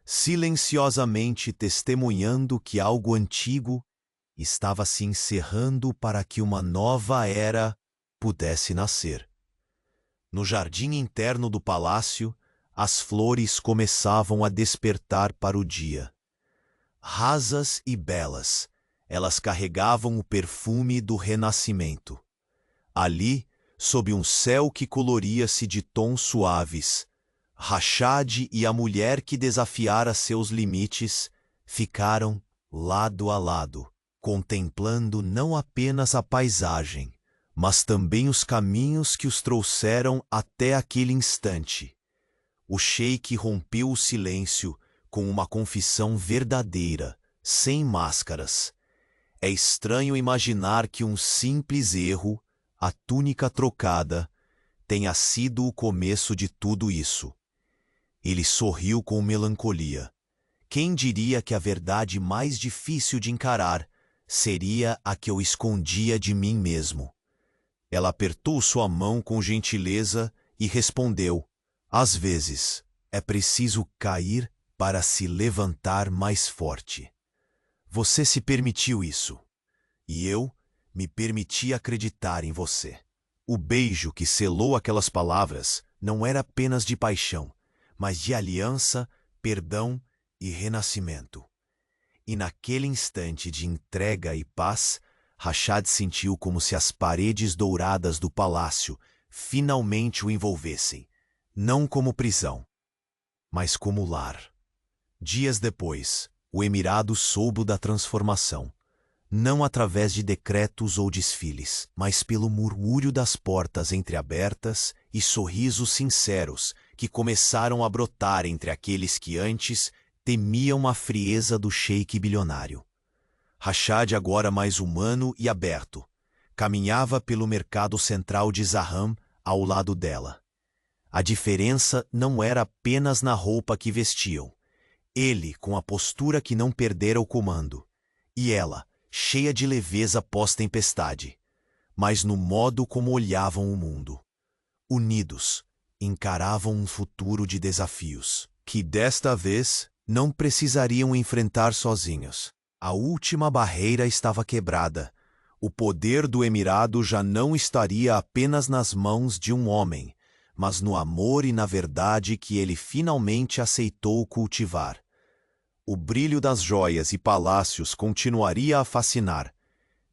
silenciosamente testemunhando que algo antigo estava se encerrando para que uma nova era pudesse nascer. No jardim interno do palácio, as flores começavam a despertar para o dia. Rasas e belas, elas carregavam o perfume do renascimento. Ali, sob um céu que coloria-se de tons suaves, Rashad e a mulher que desafiara seus limites ficaram lado a lado, contemplando não apenas a paisagem, mas também os caminhos que os trouxeram até aquele instante. O sheik rompeu o silêncio com uma confissão verdadeira, sem máscaras. "É estranho imaginar que um simples erro, a túnica trocada, tenha sido o começo de tudo isso." Ele sorriu com melancolia. Quem diria que a verdade mais difícil de encarar seria a que eu escondia de mim mesmo? Ela apertou sua mão com gentileza e respondeu: "Às vezes, é preciso cair para se levantar mais forte." Você se permitiu isso, e eu me permiti acreditar em você. O beijo que selou aquelas palavras não era apenas de paixão, mas de aliança, perdão e renascimento. E naquele instante de entrega e paz, Rashad sentiu como se as paredes douradas do palácio finalmente o envolvessem, não como prisão, mas como lar. Dias depois, o emirado soube da transformação, não através de decretos ou desfiles, mas pelo murmúrio das portas entreabertas e sorrisos sinceros que começaram a brotar entre aqueles que antes temiam a frieza do sheik bilionário. Rashad, agora mais humano e aberto, caminhava pelo mercado central de Zahram ao lado dela. A diferença não era apenas na roupa que vestiam. Ele com a postura que não perdera o comando, e ela, cheia de leveza pós-tempestade, mas no modo como olhavam o mundo. Unidos, encaravam um futuro de desafios, que desta vez não precisariam enfrentar sozinhos. A última barreira estava quebrada. O poder do Emirado já não estaria apenas nas mãos de um homem, mas no amor e na verdade que ele finalmente aceitou cultivar. O brilho das joias e palácios continuaria a fascinar,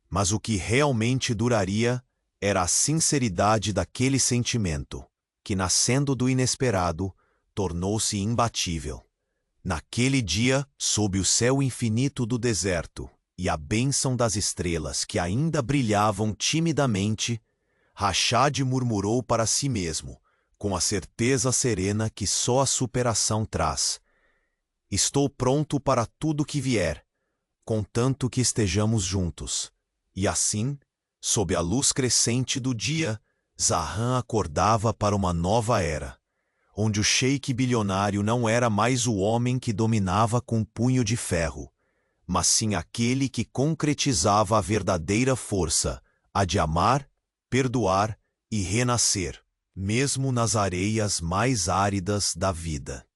mas o que realmente duraria era a sinceridade daquele sentimento, que, nascendo do inesperado, tornou-se imbatível. Naquele dia, sob o céu infinito do deserto e a bênção das estrelas que ainda brilhavam timidamente, Rashad murmurou para si mesmo, com a certeza serena que só a superação traz: estou pronto para tudo que vier, contanto que estejamos juntos. E assim, sob a luz crescente do dia, Zahan acordava para uma nova era, onde o sheik bilionário não era mais o homem que dominava com punho de ferro, mas sim aquele que concretizava a verdadeira força, a de amar, perdoar e renascer, mesmo nas areias mais áridas da vida.